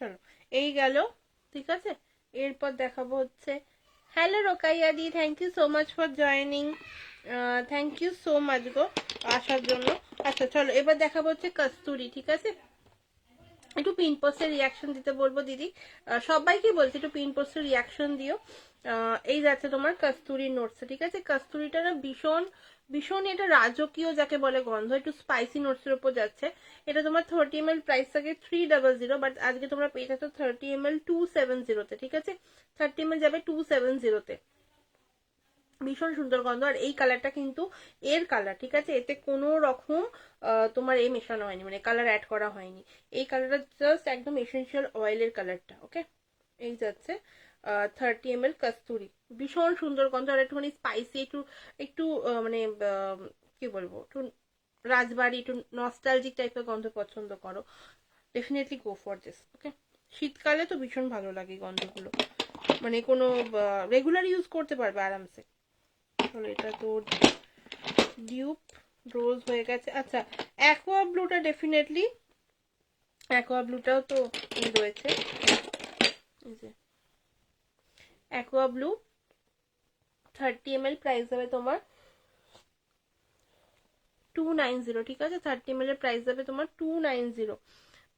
চলো এই গেল। ঠিক আছে, এরপর দেখাবো হচ্ছে, hello Rokaiya di, thank you so much for joining, thank you so much গো আসার জন্য। আচ্ছা চলো এবার দেখাবো হচ্ছে কস্তুরি। ঠিক আছে, একটু পিন পোস্টের রিয়াকশন দিতে বলবো দিদি, সবাইকে বলছি একটু পিন পোস্টের রিয়াকশন দিও। এই যাচ্ছে তোমার কস্তুরি নোটস। ঠিক আছে, কস্তুরিটা না ভীষণ ভীষণ এটা রাজকীয় যাকে বলে গন্ধ, একটু স্পাইসি নোটসের উপর যাচ্ছে। এটা তোমার 30 ml প্রাইস থাকে 300, বাট আজকে তোমরা পেয়ে যাচ্ছ 30 ml 270-তে। ঠিক আছে, 30 ml যাবে 270-তে। ভীষণ সুন্দর গন্ধ, আর এই কালারটা কিন্তু এর কালার। ঠিক আছে, এতে কোনো রকম তোমার এই মেশানো হয়নি, মানে কালার অ্যাড করা হয়নি। এই কালারটা জাস্ট একদম এসেন্সিয়াল অয়েলের কালারটা। ওকে, এই যাচ্ছে 30 ml কস্তুরি, ভীষণ সুন্দর গন্ধ, আর একটুখানি স্পাইসি, একটু একটু মানে কি বলবো, একটু রাজবাড়ি, একটু নস্টালজিক টাইপের গন্ধ পছন্দ করো, ডেফিনেটলি গো ফর দিস। ওকে, শীতকালে তো ভীষণ ভালো লাগে গন্ধগুলো, মানে কোনো রেগুলার ইউজ করতে পারবে আরামসে। চলো এটা তো ডিউপ রোজ হয়ে গেছে। আচ্ছা, অ্যাকোয়া ব্লুটা ডেফিনেটলি, অ্যাকোয়া ব্লুটাও তো রয়েছে। এই যে অ্যাকোয়া ব্লু 30 ml প্রাইস যাবে তোমার 290। ঠিক আছে, 30 ml এর প্রাইস যাবে তোমার 290।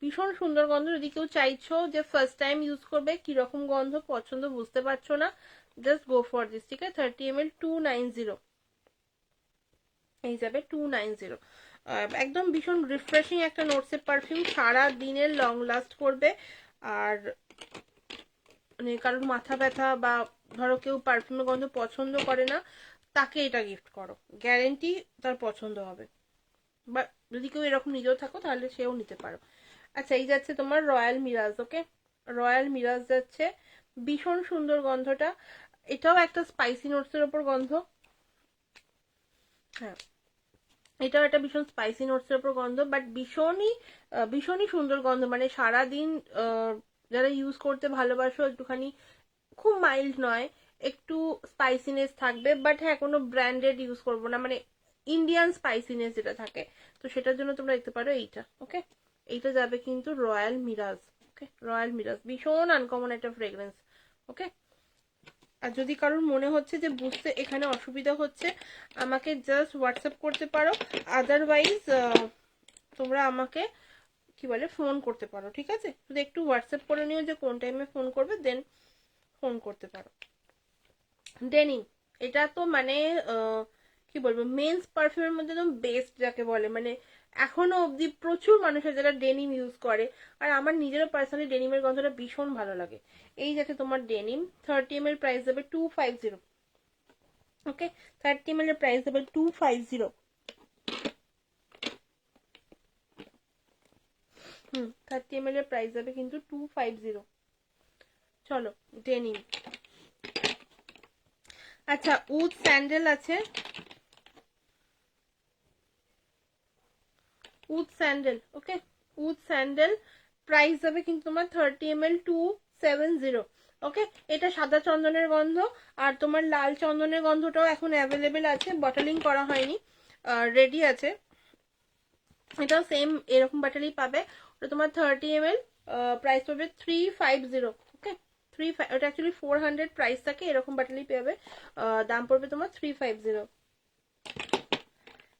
ভীষণ সুন্দর গন্ধ। যদি কেউ চাইছো যে ফার্স্ট টাইম ইউজ করবে, কিরকম গন্ধ পছন্দ বুঝতে পারছো না, জাস্ট গো ফর দিস। ঠিক আছে, 30 ml 290, এই যাবে 290। একদম ভীষণ রিফ্রেশিং একটা নোটসের পারফিউম, সারা দিনের লং লাস্ট করবে। আর মানে কারোর মাথা ব্যথা বা ধরো কেউ পারফিউমের গন্ধ পছন্দ করে না, তাকে এটা গিফট করো, গ্যারেন্টি তার পছন্দ হবে। বা যদি কেউ এরকম নিজেও থাকো তাহলে সেও নিতে পারো। আচ্ছা, এই যাচ্ছে তোমার রয়্যাল মিরাজ। ওকে, রয়্যাল মিরাজ যাচ্ছে, ভীষণ সুন্দর গন্ধটা। এটাও একটা স্পাইসি নোটসের ওপর গন্ধ। হ্যাঁ, এটাও একটা ভীষণ স্পাইসি নোটসের ওপর গন্ধ, বাট ভীষণই সুন্দর গন্ধ। মানে সারাদিন যারা ইউজ করতে ভালোবাসো, একটুখানি খুব মাইল্ড নয়, একটু স্পাইসিনেস থাকবে, বাট হ্যাঁ কোনো ব্র্যান্ডেড ইউজ করবো না, মানে ইন্ডিয়ান স্পাইসিনেস যেটা থাকে, তো সেটার জন্য তোমরা দেখতে পারো এইটা। ওকে, এইটা যাবে কিন্তু রয়্যাল মিরাজ। ওকে, রয়্যাল মিরাজ ভীষণ আনকমন একটা ফ্রেগ্রেন্স। ওকে, আর যদি কারোর মনে হচ্ছে যে বুঝতে এখানে অসুবিধা হচ্ছে, আমাকে জাস্ট হোয়াটসঅ্যাপ করতে পারো, আদারওয়াইজ তোমরা আমাকে কি বলে ফোন করতে পারো, ঠিক আছে? শুধু একটু হোয়াটসঅ্যাপ করে নিও যে কোন টাইমে ফোন করবে, দেন ফোন করতে পারো। ডেনিম, এটা তো মানে কি বলবো, মেন্স পারফিউমের মধ্যে একদম বেস্ট যাকে বলে, মানে এখনো অবধি প্রচুর মানুষ আছে যারা ডেনিম ইউজ করে, আর আমার নিজেরও পার্সোনালি ডেনিমের গন্ধটা ভীষণ ভালো লাগে। এই যাতে তোমার ডেনিম, 30 ml প্রাইস দেবে 250। ওকে, 30 ml এর প্রাইস দেবে 250। 30 ml এর প্রাইস দেবে কিন্তু 250। চলো, ডেনিম। আচ্ছা, উড স্যান্ডেল আছে, wood sandal. Okay, wood sandal price যাবে কিন্তু তোমার 30 ml 270। ওকে, এটা সাদা চন্দনের গন্ধ, আর তোমার লাল চন্দনের গন্ধটাও এখন অ্যাভেলেবেল আছে, বটলিং করা হয়নি, রেডি আছে। এটাও সেম এরকম বাটালি পাবে, ওটা তোমার 30 ml, প্রাইস পাবে 350। ওকে, ওটা অ্যাকচুয়ালি 400 প্রাইস থাকে, এরকম বাটালি পাবে, দাম পড়বে তোমার 350।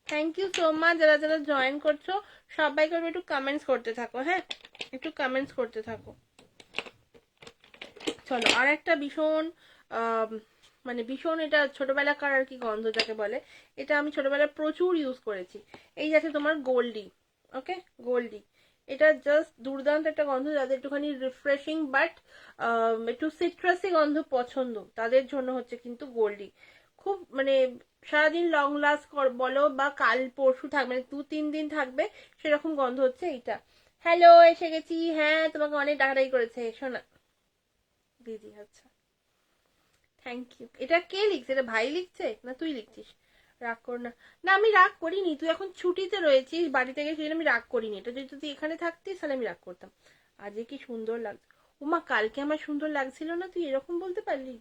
থ্যাংক ইউ সো মাচ যারা যারা জয়েন করছো, সবাই করবে একটু কমেন্টস করতে থাকো, হ্যাঁ একটু কমেন্টস করতে থাকো। চলো, আর একটা ভীষণ মানে ভীষণ, এটা ছোটবেলাকার আর কি গন্ধ যাকে বলে, এটা আমি ছোটবেলায় প্রচুর ইউজ করেছি। এই যাচ্ছে তোমার গোল্ডি। ওকে, গোল্ডি, এটা জাস্ট দুর্দান্ত একটা গন্ধ, যাদের একটুখানি রিফ্রেশিং বাট একটু সিট্রাসি গন্ধ পছন্দ, তাদের জন্য হচ্ছে কিন্তু গোল্ডি। খুব মানে সারাদিন লং লাস্ট বলো, বা কাল পরশু থাকবে, মানে 2-3 দিন থাকবে, সেরকম গন্ধ হচ্ছে এইটা। হ্যালো, এসে গেছি, হ্যাঁ তোমাকে অনেক ডাকাডাকি করেছে, এসো না দিদি। আচ্ছা, থ্যাংক ইউ। এটা কে লিখছে? এটা ভাই লিখছে না তুই লিখছিস? রাগ কর না। না আমি রাগ করিনি, তুই এখন ছুটিতে রয়েছিস, বাড়িতে গেছিস, আমি রাগ করিনি। এটা যদি তুই এখানে থাকতিস তাহলে আমি রাগ করতাম। আজকে কি সুন্দর লাগছে। উমা, কালকে আমার সুন্দর লাগছিল না, তুই এরকম বলতে পারলি?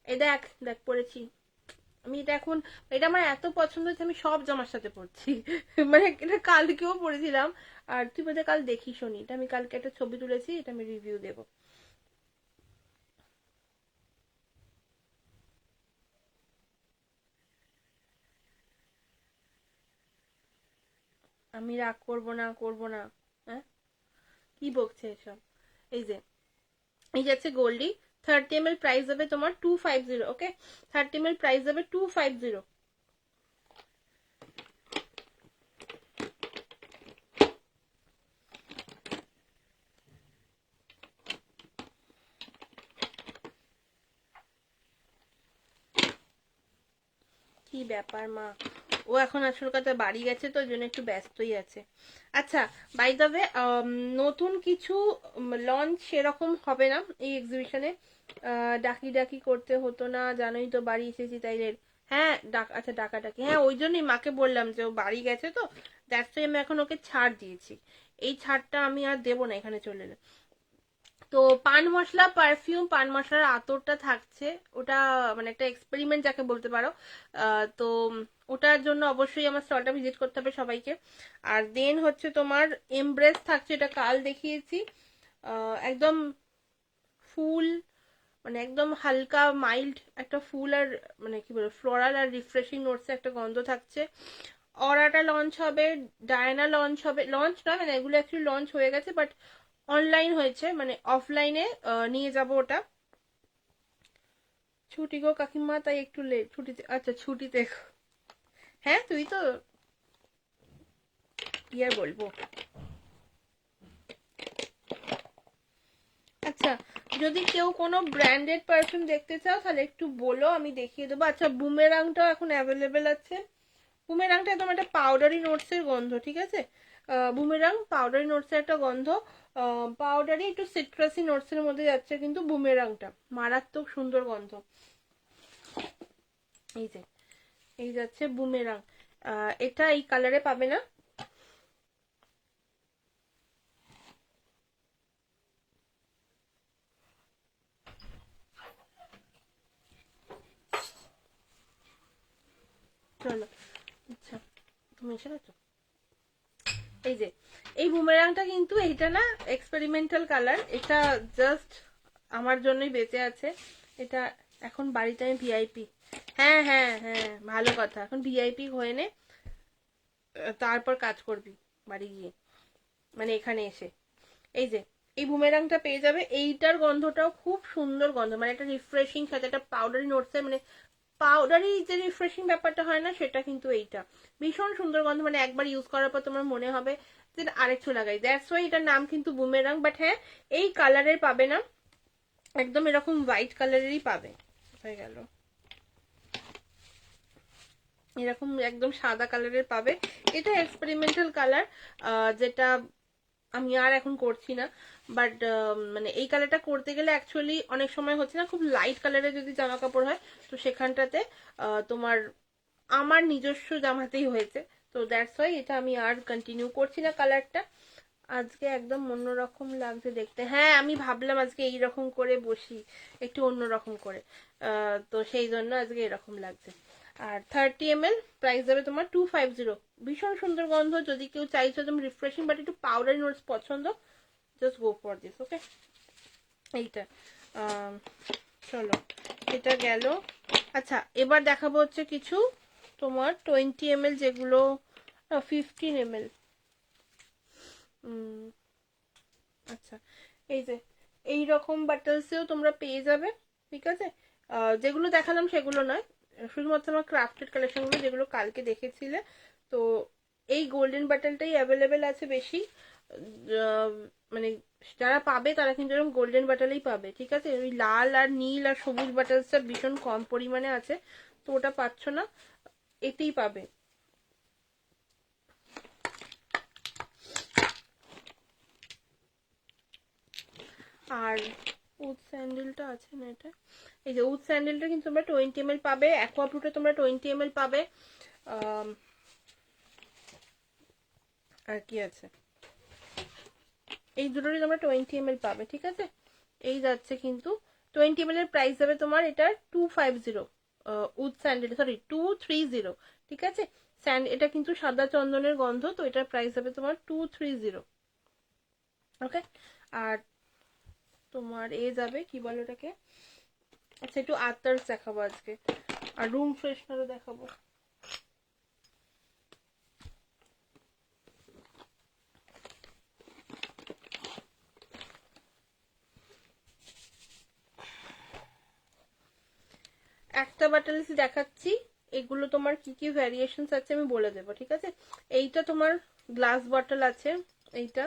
এই দেখ দেখ পড়েছি আমি এটা এখন, এটা আমার এত পছন্দ হচ্ছে, আমি সব জামার সাথে পরছি। মানে এটা কালকেও পরেছিলাম, আর তুই বোধহয় কাল দেখিস নি, এটা আমি কালকে একটা ছবি তুলেছি, এটা আমি রিভিউ দেবো। আমি রাগ করবো না, করবো না। হ্যাঁ, কি বকছে এসব? এই যে, এই যাচ্ছে গোল্ডি, 30 ml প্রাইস যাবে তোমার 250। ওকে, 30 ml প্রাইস যাবে 250। কি ব্যাপার মা, ও এখন আসল কথা বাড়ি গেছে তো, ওই জন্য একটু ব্যস্তই আছে। আচ্ছা, বাই দ্য ওয়ে, নতুন কিছু লঞ্চ সেরকম হবে না এই এক্সিবিশনে, ডাকি ডাকি করতে হতো না, জানোই তো বাড়ি এসেছি তাই হ্যাঁ আচ্ছা ডাকাডাকি, হ্যাঁ ওই জন্যই মাকে বললাম যে ও বাড়ি গেছে তো, দ্যাটস আমি এখন ওকে ছাড় দিয়েছি। এই ছাড়টা আমি আর দেবো না এখানে চলে এলে। তো পান মশলা পারফিউম, পান মশলার আতরটা থাকছে, ওটা মানে একটা এক্সপেরিমেন্ট যাকে বলতে পারো। তো ওটার জন্য অবশ্যই আমার স্টলটা ভিজিট করতে হবে সবাইকে। আর দেন হচ্ছে তোমার এমব্রেস থাকছে, এটা কাল দেখিয়েছি, একদম ফুল, মানে একদম হালকা মাইল্ড একটা ফুল, আর মানে কি বলবো ফ্লোরাল আর রিফ্রেশিং নোটস একটা গন্ধ থাকছে। অরাটা লঞ্চ হবে, ডায়না লঞ্চ হবে, লঞ্চ নয় মানে এগুলো অ্যাকচুয়ালি লঞ্চ হয়ে গেছে, বাট অনলাইন হয়েছে, মানে অফলাইনে নিয়ে যাব ওটা। ছুটি গো কাকিমা, তাই একটু লেট ছুটিতে, আচ্ছা ছুটিতে। হ্যাঁ তুই তো, কি আর বলবো। আচ্ছা, যদি কেউ কোনো ব্র্যান্ডেড পারফিউম দেখতে চাও তাহলে একটু বলো, আমি দেখিয়ে দেবো। আচ্ছা, বুমেরাংটাও এখন অ্যাভেলেবেল আছে। বুমেরাংটা একদম একটা পাউডারি নোটসের গন্ধ, ঠিক আছে? বুমেরাং পাউডারি নোটসের একটা গন্ধ, পাউডারি একটু সিট্রাসি নোটসের মধ্যে যাচ্ছে কিন্তু বুমেরাংটা মারাত্মক সুন্দর গন্ধ। এই যে এই যাচ্ছে বুমেরাং, এটা এই কালারে পাবে না। চলো, আচ্ছা তুমি এসে গেছো। এই যে এই বুমেরাংটা কিন্তু এইটা না এক্সপেরিমেন্টাল কালার, এটা জাস্ট আমার জন্যই বেঁচে আছে। এটা এখন বাড়িতে আমি ভিআইপি। হ্যাঁ হ্যাঁ হ্যাঁ, ভালো কথা, এখন ভিআইপি হয়ে নে, তারপর কাজ করবি বাড়ি গিয়ে, মানে এখানে এসে। এই যে এই বুমেরাংটা পেয়ে যাবে, এইটার গন্ধটাও খুব সুন্দর গন্ধ, মানে একটা রিফ্রেশিং সাথে একটা পাউডারি নোটসে, মানে পাউডারি যে রিফ্রেশিং ব্যাপারটা হয় না সেটা কিন্তু এইটা ভীষণ সুন্দর গন্ধ, মানে একবার ইউজ করার পর তোমার মনে হবে যে আরেকটু লাগাই। দ্যাটস ওয়াই এটার নাম কিন্তু বুমেরাং। বাট হ্যাঁ, এই কালারের পাবে না, একদম এরকম হোয়াইট কালারেরই পাবে। হয়ে গেল, এরকম একদম সাদা কালারের পাবে। এটা এক্সপেরিমেন্টাল কালার, যেটা আমি আর এখন করছি না। বাট মানে এই কালারটা করতে গেলে অ্যাকচুয়ালি অনেক সময় হচ্ছে না, খুব লাইট কালারের যদি জামা কাপড় হয় তো সেখানটাতে তোমার আমার নিজস্ব জামাতেই হয়েছে। তো দ্যাটস ওয়াই এটা আমি আর কন্টিনিউ করছি না কালারটা। আজকে একদম অন্যরকম লাগছে দেখতে। হ্যাঁ, আমি ভাবলাম আজকে এইরকম করে বসি, একটু অন্যরকম করে, তো সেই জন্য আজকে এরকম লাগছে। আর 30 ml, প্রাইস যাবে তোমার 250। ভীষণ সুন্দর গন্ধ, যদি কেউ চাইছো তুমি রিফ্রেশিং বাট একটু পাউডারি নোটস পছন্দ, জাস্ট গো ফর দিস। ওকে, এইটা চলো, এটা গেল। আচ্ছা, এবার দেখাবো হচ্ছে কিছু তোমার 20 ml, যেগুলো 15 ml। আচ্ছা, এই যে এইরকম বাটলসেও তোমরা পেয়ে যাবে, ঠিক আছে? যেগুলো দেখালাম সেগুলো নয়, শুধুমাত্র আমার ক্রাফটেড কালেকশনগুলো যেগুলো কালকে দেখেছিলে। তো এই গোল্ডেন বাটলটাই অ্যাভেলেবেল আছে বেশি, মানে যারা পাবে তারা কিন্তু এরকম গোল্ডেন বাটলেই পাবে, ঠিক আছে? ওই লাল আর নীল আর সবুজ বাটলসটা ভীষণ কম পরিমাণে আছে, তো ওটা পাচ্ছ না, এতেই পাবে। আর উড স্যান্ডেলটা আছে না এটা, এই যে উড স্যান্ডেলটা কিন্তু তোমরা 20 ml পাবে, অ্যাকোয়াপ্রুটে তোমরা 20 ml পাবে। আর কি আছে, এই দুটোরই তোমরা 20 ml পাবে, ঠিক আছে? এই যাচ্ছে কিন্তু 20 ml এর প্রাইস যাবে তোমার এটা 250। উড স্যান্ডেল, সরি 230, ঠিক আছে? এটা কিন্তু সাদা চন্দনের গন্ধ, তো এটার প্রাইস যাবে তোমার 230। ওকে, আর তোমার এ যাবে কি বলো ওটাকে, আচ্ছা একটু আতার্স দেখাবো আজকে, আর রুম ফ্রেশনারও দেখাবো। একটা বাটালস দেখাচ্ছি, এগুলো তোমার কি কি ভ্যারিয়েশনস আছে আমি বলে দেবো, ঠিক আছে? এইটা তোমার গ্লাস বটল আছে এইটা,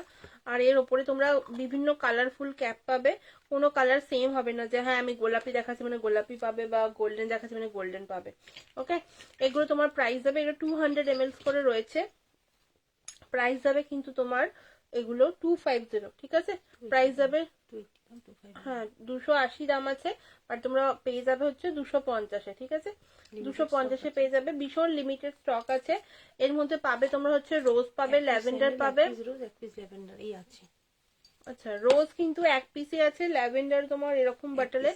আর এর ওপরে তোমরা বিভিন্ন কালারফুল ক্যাপ পাবে। কোনো কালার সেম হবে না যে হ্যাঁ আমি গোলাপি দেখাচ্ছি মানে গোলাপি পাবে, বা গোল্ডেন দেখাচ্ছি মানে গোল্ডেন পাবে। ওকে, এগুলো তোমার প্রাইস যাবে, এটা 200 ml করে রয়েছে, প্রাইস যাবে কিন্তু তোমার এগুলো 250, ঠিক আছে? প্রাইস যাবে, হ্যাঁ 280 দাম আছে, আর তোমরা পেয়ে যাবে হচ্ছে 250-এ, ঠিক আছে? 250-এ পেয়ে যাবে, ভীষণ লিমিটেড স্টক আছে। এর মধ্যে পাবে তোমরা হচ্ছে রোজ পাবে, ল্যাভেন্ডার পাবে। ল্যাভেন্ডার এই আছে। আচ্ছা, রোজ কিন্তু এক পিসই আছে, ল্যাভেন্ডার তোমার এরকম বাটলে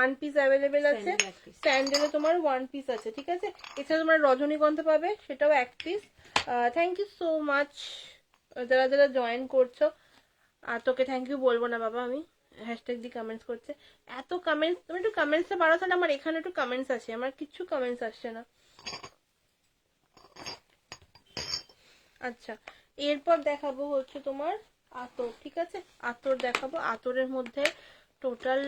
1 পিস অ্যাভেলেবেল আছে, স্যান্ডেলে তোমার 1 পিস আছে, ঠিক আছে? এছাড়া তোমরা রজনীগন্ধা পাবে, সেটাও 1 piece. Thank you so much যারা যারা জয়েন করছো। আর তোকে থ্যাংক ইউ বলবো না বাবা, আমি হ্যাশট্যাগ দিয়ে কমেন্টস করছে, এত কমেন্টস, তুমি একটু কমেন্টসটা বাড়াও তাহলে। আমার এখানে একটু কমেন্টস আসে, আমার কিছু কমেন্টস আসছে না। আচ্ছা, এরপর দেখাবো হচ্ছে তোমার আতর, ঠিক আছে? আতর দেখাবো, আতরের মধ্যে টোটাল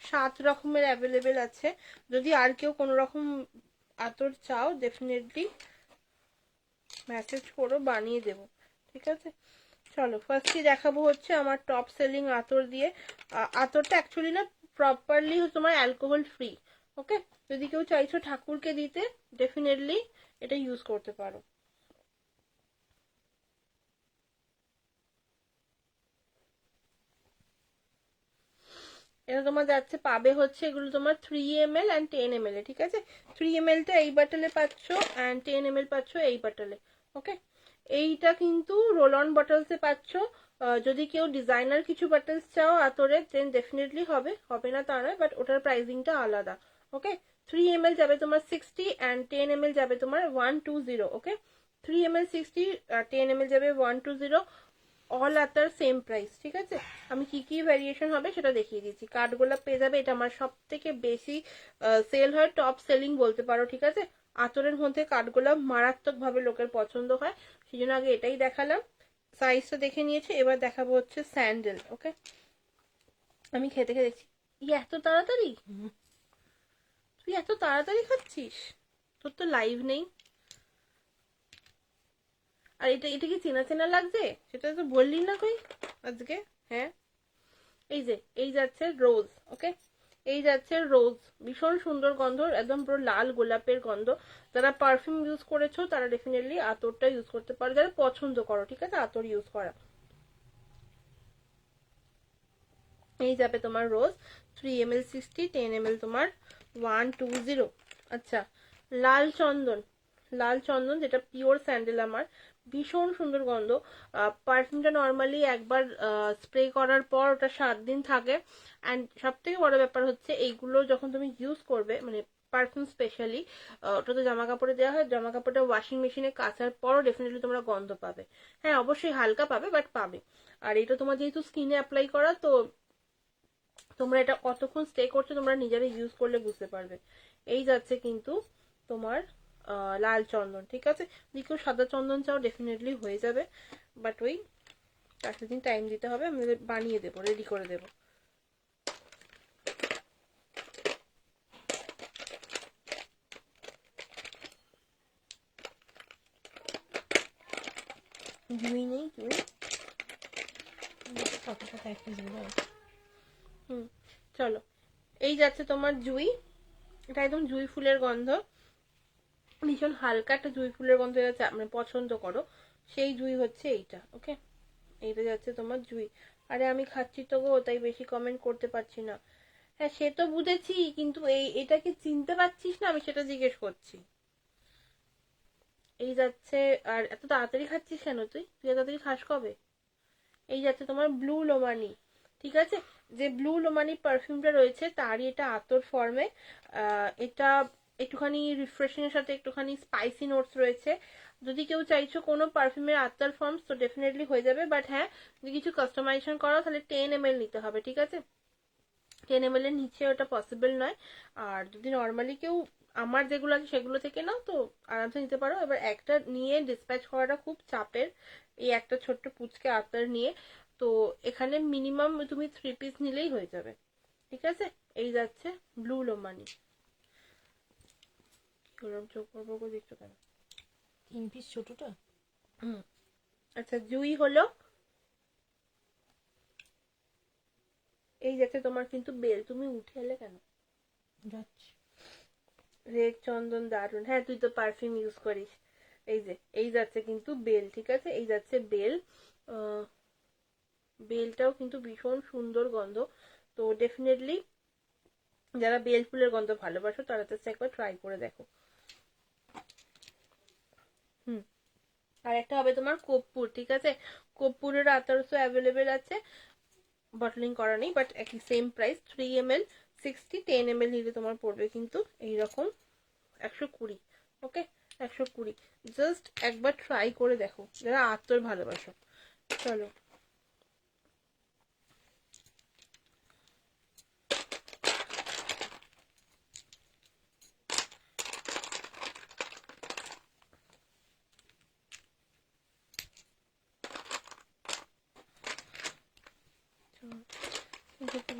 7 রকমের অ্যাভেলেবেল আছে। যদি আর কেউ কোনো রকম আতর চাও ডেফিনেটলি মেসেজ করো, বানিয়ে দেবো, ঠিক আছে? চলো ফার্স্টই দেখাবো হচ্ছে আমার টপ সেলিং আতর দিয়ে। আতরটা অ্যাকচুয়ালি না প্রপারলি তোমার অ্যালকোহল ফ্রি। ওকে, যদি কেউ চাইছো ঠাকুরকে দিতে ডেফিনেটলি এটা ইউজ করতে পারো। এটা তোমার যাচ্ছে পাবে হচ্ছে এগুলো তোমার 3 ml অ্যান্ড 10 ml ঠিক আছে। 3 mlটা এই বাটলে পাচ্ছ অ্যান্ড 10 ml পাচ্ছ এই বাটলে। ওকে, এইটা কিন্তু রোল অন বটলসে পাচ্ছ। যদি কেউ ডিজাইনার কিছু বটলস চাও আতরের দেন ডেফিনেটলি হবে, হবে না তা নয়, বাট ওটার প্রাইসিংটা আলাদা। ওকে, 3 ml যাবে তোমার 60 অ্যান্ড 10 ml যাবে তোমার 120। ওকে, 3 ml 60 আর 10 ml যাবে 120। অল আতার সেম প্রাইস, ঠিক আছে। আমি কি কি ভ্যারিয়েশন হবে সেটা দেখিয়ে দিচ্ছি। কাঠগোলাপ পেয়ে যাবে, এটা আমার সব থেকে বেশি সেল হয়, টপ সেলিং বলতে পারো, ঠিক আছে। আতরের মধ্যে কাঠগোলাপ মারাত্মক ভাবে লোকের পছন্দ হয়, সেই জন্য আগে এটাই দেখালাম। সাইজটা দেখে নিয়েছি, এবার দেখাবো হচ্ছে স্যান্ডেল। ওকে, আমি খেতে খেতে দেখছি এত তাড়াতাড়ি, তুই এত তাড়াতাড়ি খাচ্ছিস, তোর তো লাইভ নেই। আর এটা এটা কি চেনা চেনা লাগছে, সেটা তো বললি না কই আজকে। হ্যাঁ, এই যে এই যাচ্ছে রোজ। ওকে, এই যাচ্ছে রোজ, ভীষণ সুন্দর গন্ধ, একদম পুরো লাল গোলাপের গন্ধ। যারা পারফিউম ইউজ করেছো তারা ডেফিনেটলি আতরটা ইউজ করতে পারো, যারা পছন্দ করো, ঠিক আছে, আতর ইউজ করা। এই যাবে তোমার রোজ 3 ml 60, 10 ml তোমার 120। আচ্ছা, লাল চন্দন, লাল চন্দন যেটা পিওর স্যান্ডেল, আমার ভীষণ সুন্দর গন্ধ। পারফিউমটা নর্মালি একবার স্প্রে করার পর ওটা 7 দিন থাকে। অ্যান্ড সব থেকে বড় ব্যাপার হচ্ছে এইগুলো যখন তুমি ইউজ করবে, মানে পারফিউম স্পেশালি, ওটা তো জামা কাপড়ে দেওয়া হয়, জামা কাপড়টা ওয়াশিং মেশিনে কাচার পরও ডেফিনেটলি তোমরা গন্ধ পাবে। হ্যাঁ অবশ্যই হালকা পাবে, বাট পাবে। আর এটা তোমার যেহেতু স্কিনে অ্যাপ্লাই করা, তো তোমরা এটা কতক্ষণ স্টে করছো তোমরা নিজেরা ইউজ করলে বুঝতে পারবে। এই যাচ্ছে কিন্তু তোমার লাল চন্দন, ঠিক আছে। যদি কেউ সাদা চন্দন চাও ডেফিনেটলি হয়ে যাবে, বাট ওই 4 দিন টাইম দিতে হবে, আমি বানিয়ে দেবো, রেডি করে দেবো। জুই নেই, জুই। চলো, এই যাচ্ছে তোমার জুই, এটা একদম জুই ফুলের গন্ধ, ভীষণ হালকা একটা জুই ফুলের গন্ধ, এটা মানে পছন্দ করো সেই জুই হচ্ছে এইটা। ওকে, এইটা যাচ্ছে তোমার জুই। আরে আমি খাচ্ছি তো গো, তাই বেশি কমেন্ট করতে পারছি না। হ্যাঁ সে তো বুঝেছি, কিন্তু এটাকে চিনতে পারছিস না, আমি সেটা জিজ্ঞেস করছি। এই যাচ্ছে, আর এত তাড়াতাড়ি খাচ্ছিস কেন তুই, তুই এত তাড়াতাড়ি খাস কবে? এই যাচ্ছে তোমার ব্লু লোমানি, ঠিক আছে। যে ব্লু লোমানি পারফিউমটা রয়েছে তারই এটা আতর ফর্মে। এটা একটুখানি রিফ্রেশিং এর সাথে একটুখানি স্পাইসি নোটস রয়েছে। যদি কেউ চাইছো কোনো পারফিউমের আতর ফর্মস তো ডেফিনেটলি হয়ে যাবে, বাট হ্যাঁ যদি কিছু কাস্টমাইজেশন করো তাহলে 10 ml নিতে হবে, ঠিক আছে। 10 ml এর নিচে ওটা পসিবল নয়। আর যদি নর্মালি কেউ আমার যেগুলো আছে সেগুলো থেকে নাও তো আরামসে নিতে পারো। এবার একটা নিয়ে ডিসপ্যাচ করাটা খুব চাপের, এই একটা ছোট্ট পুচকে আতর নিয়ে। তো এখানে মিনিমাম তুমি 3 পিস নিলেই হয়ে যাবে, ঠিক আছে। এই যাচ্ছে ব্লু লোমানি। চোখ করবো দেখছো কেন? 3 পিস ছোটটা। আচ্ছা, জুই হলো। এই যাচ্ছে তোমার কিন্তু বেল, তুমি উঠে এলে কেন? যাচ্ছে রেড চন্দন দারুন, হ্যাঁ তুই তো পারফিউম ইউজ করিস। এই যে এই যাচ্ছে কিন্তু বেল, ঠিক আছে, এই যাচ্ছে বেল। বেলটাও কিন্তু ভীষণ সুন্দর গন্ধ। তো ডেফিনেটলি যারা বেল ফুলের গন্ধ ভালোবাসো তারা তো একবার ট্রাই করে দেখো। আর একটা হবে তোমার কর্পূর, ঠিক আছে। কর্পূরের আতরসও অ্যাভেলেবেল আছে, বটলিং করা নেই, বাট একই সেম প্রাইস, 3 ml 60, 10 ml নিলে তোমার পড়বে কিন্তু এইরকম 120। ওকে, 120। জাস্ট একবার ট্রাই করে দেখো যারা আতর ভালোবাসো। চলো,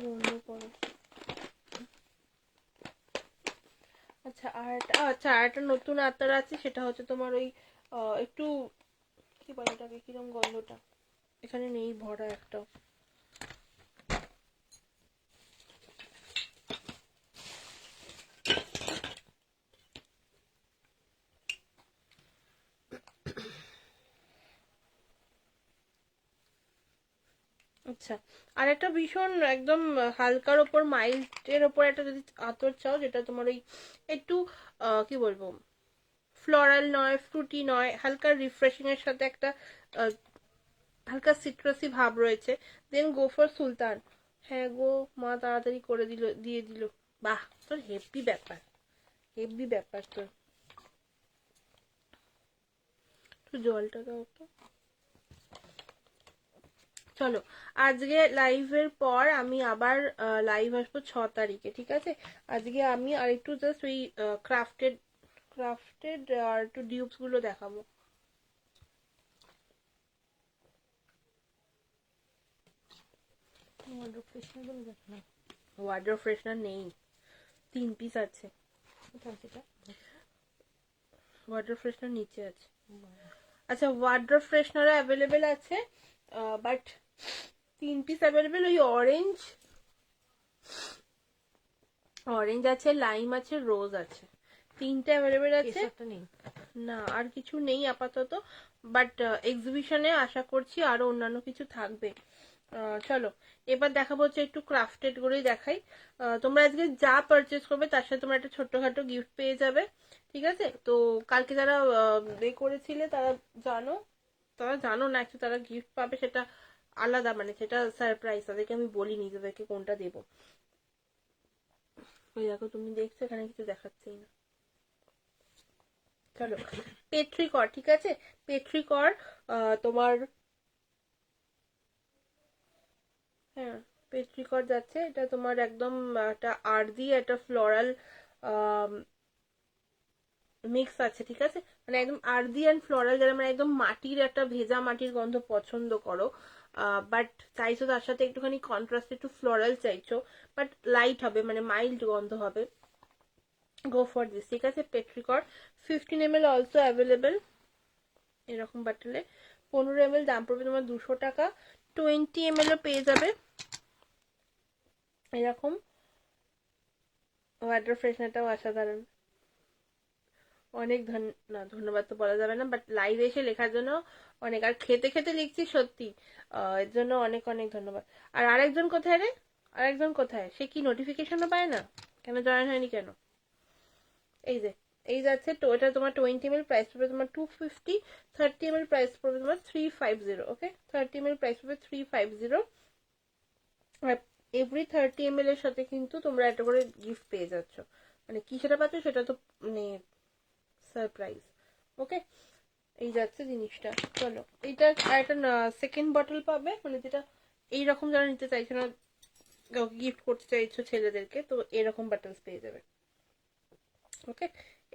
বন্ধ করো। আচ্ছা আর একটা নতুন আতর আছে, সেটা হচ্ছে তোমার ওই একটু কি বলে ওটাকে, কিরম গন্ধটা, এখানে নেই ভরা একটাও। আচ্ছা, আর একটা ভীষণ একদম হালকার ওপর মাইল্ডের ওপর একটা যদি আতর চাও, যেটা তোমার ওই একটু কি বলবো, ফ্লোরাল নয়, ফ্রুটি নয়, হালকা রিফ্রেশিং এর সাথে একটা হালকা সিট্রাসি ভাব রয়েছে, দেন গো ফর সুলতান। হ্যাঁ গো মা তাড়াতাড়ি করে দিল, দিয়ে দিল। বাহ, তোর হেভি ব্যাপার, হেভি ব্যাপার তোর। একটু জলটা দাও তো। চলো, আজকে লাইভের পর আমি আবার লাইভ আসবো 6 তারিখে, ঠিক আছে? আজকে আমি আর একটু জাস্ট ওই ক্রাফটেড ক্রাফটেড আর একটু ডিউবস গুলো দেখাবো। ওয়ার্ড্রপ ফ্রেশনার গুলো দেখ না। ওয়াটার ফ্রেশনার নেই, 3 পিস আছে। কোথায় সেটা? ওয়াটার ফ্রেশনার নিচে আছে। আচ্ছা, ওয়াটার ফ্রেশনারও অ্যাভেলেবেল আছে, বাট 3 পিস অ্যাভেলেবেল। ওই অরেঞ্জ অরেঞ্জ আছে, লাইম আছে, রোজ আছে, 3টে অ্যাভেলেবেল আছে। কেশরটা নেই। না, আর কিছু নেই আপাতত, বাট এক্সিবিশনে আশা করছি আরো অন্যান্য কিছু থাকবে। চলো, এবার দেখাবো হচ্ছে একটু ক্রাফটেড গুলোই দেখাই। তোমরা আজকে যা পারচেস করবে তার সাথে তোমরা একটা ছোট্টখাটো গিফট পেয়ে যাবে, ঠিক আছে? তো কালকে যারা এ করেছিলে তারা জানো, তারা জানো না একটু, তারা গিফট পাবে সেটা আলাদা, মানে সেটা সারপ্রাইজ, তাদেরকে আমি বলিনি তাদেরকে কোনটা দেবো। ওই দেখো, তুমি দেখছো এখানে কিছু দেখাচ্ছেই না। চলো, পেট্রিকর, ঠিক আছে? পেট্রিকর তোমার, হ্যাঁ পেট্রিকর যাচ্ছে, এটা তোমার একদম একটা আর্দি একটা ফ্লোরাল মিক্স আছে, ঠিক আছে? মানে একদম আর্দি অ্যান্ড ফ্লোরাল, যারা মানে একদম মাটির একটা ভেজা মাটির গন্ধ পছন্দ করো, বাট চাইছো তার সাথে একটুখানি কন্ট্রাস্ট, একটু ফ্লোরাল চাইছো, বাট লাইট হবে, মানে মাইল্ড গন্ধ হবে, গো ফর দিস, ঠিক আছে? পেট্রিকর 15 ml অলসো অ্যাভেলেবেল এরকম বাটলে। 15 ml দাম পড়বে তোমার 200 টাকা। 20 ml ও পেয়ে যাবে এরকম। ওয়াটার ফ্রেশনারটাও অসাধারণ। অনেক না ধন্যবাদ তো বলা যাবে না, বাট লাইভ এসে লেখার জন্য অনেক, আর খেতে খেতে লিখছি সত্যি, এর জন্য অনেক অনেক ধন্যবাদ। আর আরেকজন কোথায় রে? আরেকজন কোথায়? সে কি নোটিফিকেশনও পায় না কেন? জয়েন হয়নি কেন? এই যে, এই যাচ্ছে তো, এটা তোমার 20 ml প্রাইস পড়বে তোমার 250, 30 ml প্রাইস পড়বে তোমার 350। ওকে, 30 ml প্রাইস পড়বে 350। আর এভরি 30 ml এর সাথে কিন্তু তোমরা একটা করে গিফট পেয়ে যাচ্ছ। মানে কি সেটা পাচ্ছ সেটা তো মানে সারপ্রাইজ। ওকে, এই যাচ্ছে জিনিসটা। চলো, এইটা একটা সেকেন্ড বটল পাবে, মানে যেটা এইরকম যারা নিতে চাইছো না, গিফট করতে চাইছো ছেলেদেরকে, তো এরকম বাটলস পেয়ে যাবে। ওকে,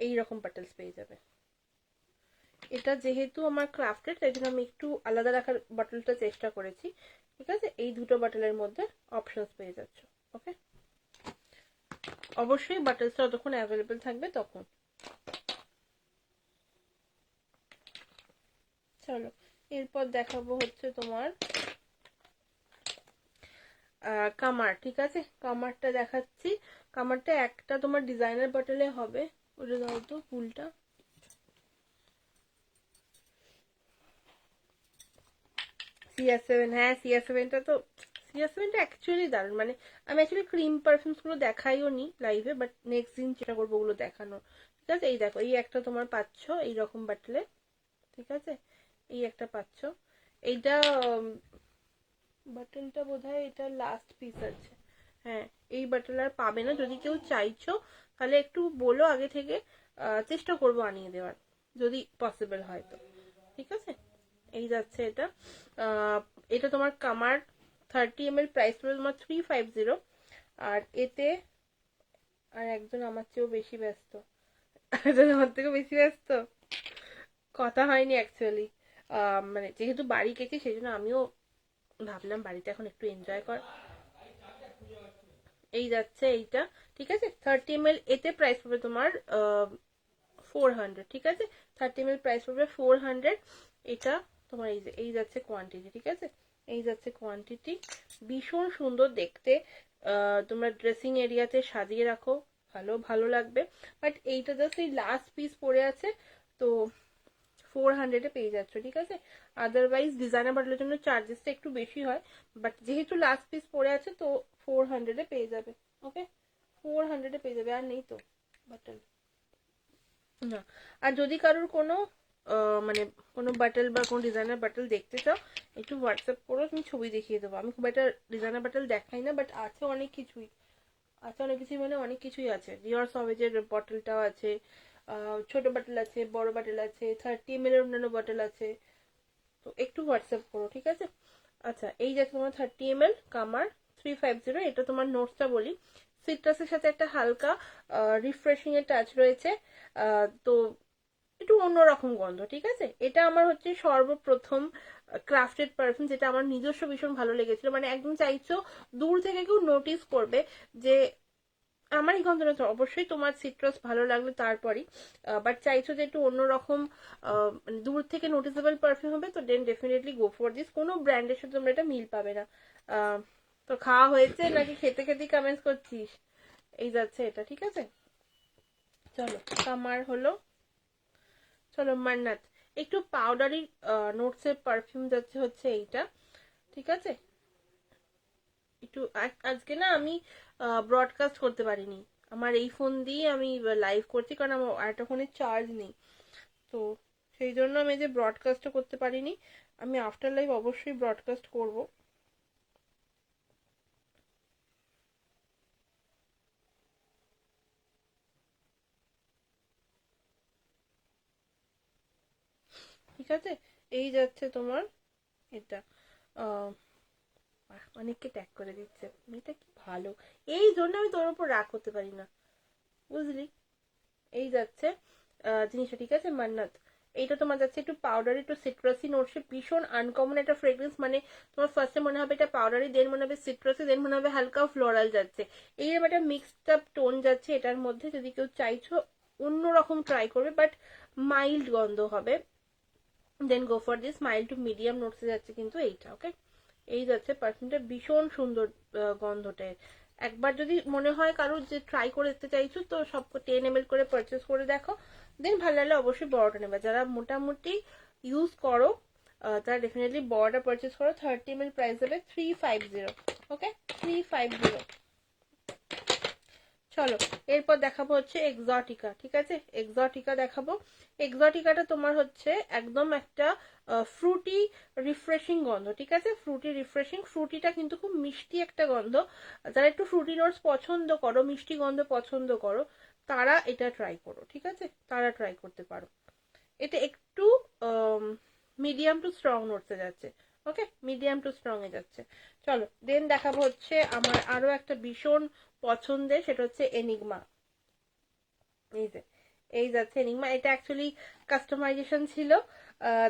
এইরকম বাটলস পেয়ে যাবে। এটা যেহেতু আমার ক্রাফটেড, তাই জন্য আমি একটু আলাদা রাখার বটলটা চেষ্টা করেছি, ঠিক আছে? এই দুটো বটলের মধ্যে অপশনস পেয়ে যাচ্ছ। ওকে, অবশ্যই বাটলসটা যতক্ষণ অ্যাভেলেবেল থাকবে তখন। চলো, এরপর দেখাবো হচ্ছে তোমার কামার, ঠিক আছে? কামারটা দেখাচ্ছি। কামারটা একটা তোমার ডিজাইনার বটলে হবে, ওটা দাও তো ফুলটা। CR7, হ্যাঁ CR7টা তো, CR7টা অ্যাকচুয়ালি দারুণ। মানে আমি অ্যাকচুয়ালি ক্রিম পারফিউমস গুলো দেখাইও নি লাইভে, বাট নেক্সট দিন চেষ্টা করবো ওগুলো দেখানো, ঠিক আছে? এই দেখো, এই একটা তোমার পাচ্ছ এইরকম বাটলে, ঠিক আছে? এই একটা পাচ্ছ। এইটা বাটলটা বোধহয় এটা লাস্ট পিস আছে। হ্যাঁ, এই বাটল আর পাবে না। যদি কেউ চাইছো তাহলে একটু বলো আগে থেকে, চেষ্টা করবো আনিয়ে দেওয়ার, যদি পসিবল হয় তো, ঠিক আছে? এই যাচ্ছে এটা। এটা তোমার কামার 30 ml প্রাইস পড়বে তোমার 350। আর এতে আর একজন আমার চেয়েও বেশি ব্যস্ত, একজন আমার থেকেও বেশি ব্যস্ত, কথা হয়নি অ্যাকচুয়ালি। মানে যেহেতু বাড়ি গেছি সেই জন্য আমিও ভাবলাম বাড়িতে এখন একটু এনজয় কর। এই যাচ্ছে এইটা, ঠিক আছে? 30 ml, এতে প্রাইস পড়বে তোমার 400, ঠিক আছে? 30 ml প্রাইস পড়বে 400। এটা তোমার এই যাচ্ছে কোয়ান্টিটি, ঠিক আছে, এই যাচ্ছে কোয়ান্টিটি। ভীষণ সুন্দর দেখতে, তোমরা ড্রেসিং এরিয়াতে সাজিয়ে রাখো, ভালো ভালো লাগবে। বাট এইটা জাস্ট এই লাস্ট পিস পড়ে আছে, তো 400-এ পেয়ে যাচ্ছ, ঠিক আছে। আদারওয়াইজ ডিজাইনার বাটলের জন্য চার্জেসটা একটু বেশি হয়, বাট যেহেতু লাস্ট পিস পড়ে আছে তো 400-এ পেয়ে যাবে। ওকে, 400-এ পেয়ে যাবে। আর নেই তো বাটল না। আর যদি কারোর কোনো মানে কোনো বাটল বা কোনো ডিজাইনার বাটল দেখতে চাও, একটু হোয়াটসঅ্যাপ করো, তুমি ছবি দেখিয়ে দেবো। আমি খুব একটা ডিজাইনার বাটল দেখাই না, বাট আছে অনেক কিছুই, আছে অনেক কিছুই, মানে অনেক কিছুই আছে। ডিওর সভেজের বটলটাও আছে, ছোট বাটল আছে, বড় বাটল আছে, 30 ml এর অন্যান্য বাটল আছে। তো একটু হোয়াটসঅ্যাপ করো, ঠিক আছে। আচ্ছা, এই যে তোমার 30 ml কামার 350, এটা তোমার নোটসটা বলি। সিট্রাসের সাথে একটা হালকা রিফ্রেশিং এর টাচ রয়েছে, তো একটু অন্যরকম গন্ধ, ঠিক আছে। এটা আমার হচ্ছে সর্বপ্রথম ক্রাফটেড পারফিউম, যেটা আমার নিজস্ব ভীষণ ভালো লেগেছিল। মানে একদম চাইছো দূর থেকে কেউ নোটিস করবে যে আমার এই গন্ধটা, অবশ্যই তোমার সিট্রাস ভালো লাগবে তারপরই, বাট চাইছো যে একটু অন্যরকম দূর থেকে নোটিসেবল পারফিউম হবে, তো then definitely go for this. কোনো ব্র্যান্ডের সাথে তোমরা এটা মিল পাবে না। তো খাওয়া হয়েছে নাকি খেতে খেতেই কমেন্টস করছিস? এই যাচ্ছে এটা, ঠিক আছে। চলো, কামার হলো। চলো মান্নাত, একটু পাউডারি নোটসের পারফিউম যাচ্ছে হচ্ছে এইটা, ঠিক আছে। একটু আজকে না আমি ব্রডকাস্ট করতে পারিনি, আমার এই ফোন দিয়ে আমি লাইভ করছি, কারণ আমার আরেকটা ফোনে চার্জ নেই, তো সেই জন্য আমি যে ব্রডকাস্টও করতে পারিনি। আমি আফটার লাইভ অবশ্যই ব্রডকাস্ট করব। ঠিক আছে, এই যাচ্ছে তোমার এটা। অনেককে ট্যাগ করে দিচ্ছে, মেয়েটা কি ভালো, এই জন্য আমি তোর উপর রাগ করতে পারি না, বুঝলি। এই যাচ্ছে জিনিসটা, ঠিক আছে মান্নাত। এইটা তোমার যাচ্ছে একটু পাউডারি, একটু সিট্রাসি নোটসে, ভীষণ আনকমন একটা ফ্রেগ্রেন্স। মানে তোমার ফার্স্টে মনে হবে এটা পাউডারি, দেন মনে হবে সিট্রাসি, দেন মনে হবে হালকা ফ্লোরাল যাচ্ছে। এইরকম একটা মিক্সড আপ টোন যাচ্ছে এটার মধ্যে। যদি কেউ চাইছো অন্যরকম ট্রাই করবে, বাট মাইল্ড গন্ধ হবে, then go for this. Mild to medium নোটসে যাচ্ছে কিন্তু এইটা। ওকে, এই যাচ্ছে পারফিউমটা, ভীষণ সুন্দর গন্ধটা। একবার যদি মনে হয় কারোর যে ট্রাই করে দেখতে চাইছো, তো সব 10 ml করে পারচেস করে দেখো, দেন ভালো লাগলে অবশ্যই বড়টা নেবে। যারা মোটামুটি ইউজ করো তারা ডেফিনেটলি বড়টা পারচেস করো। 30 ml প্রাইস হবে 350। ওকে, 350। চলো, এরপর দেখাবো হচ্ছে এক্সটিকা, ঠিক আছে। এক্সটিকা দেখাবো। এক্সটিকাটা তোমার হচ্ছে একদম একটা ফ্রুটি রিফ্রেশিং গন্ধ, ঠিক আছে। ফ্রুটি রিফ্রেশিং, ফ্রুটিটা কিন্তু খুব মিষ্টি একটা গন্ধ। যারা একটু ফ্রুটি নোটস পছন্দ করো, মিষ্টি গন্ধ পছন্দ করো, তারা এটা ট্রাই করো, ঠিক আছে, তারা ট্রাই করতে পারো। এটা একটু মিডিয়াম টু স্ট্রং নোটসে যাচ্ছে। ওকে, মিডিয়াম টু স্ট্রং এ যাচ্ছে। চলো, দেন দেখাবো হচ্ছে আমার আরো একটা ভীষণ পছন্দের, সেটা হচ্ছে এনিগমা। এই যে এই যাচ্ছে এনিগমা, এটা অ্যাকচুয়ালি কাস্টমাইজেশন ছিল,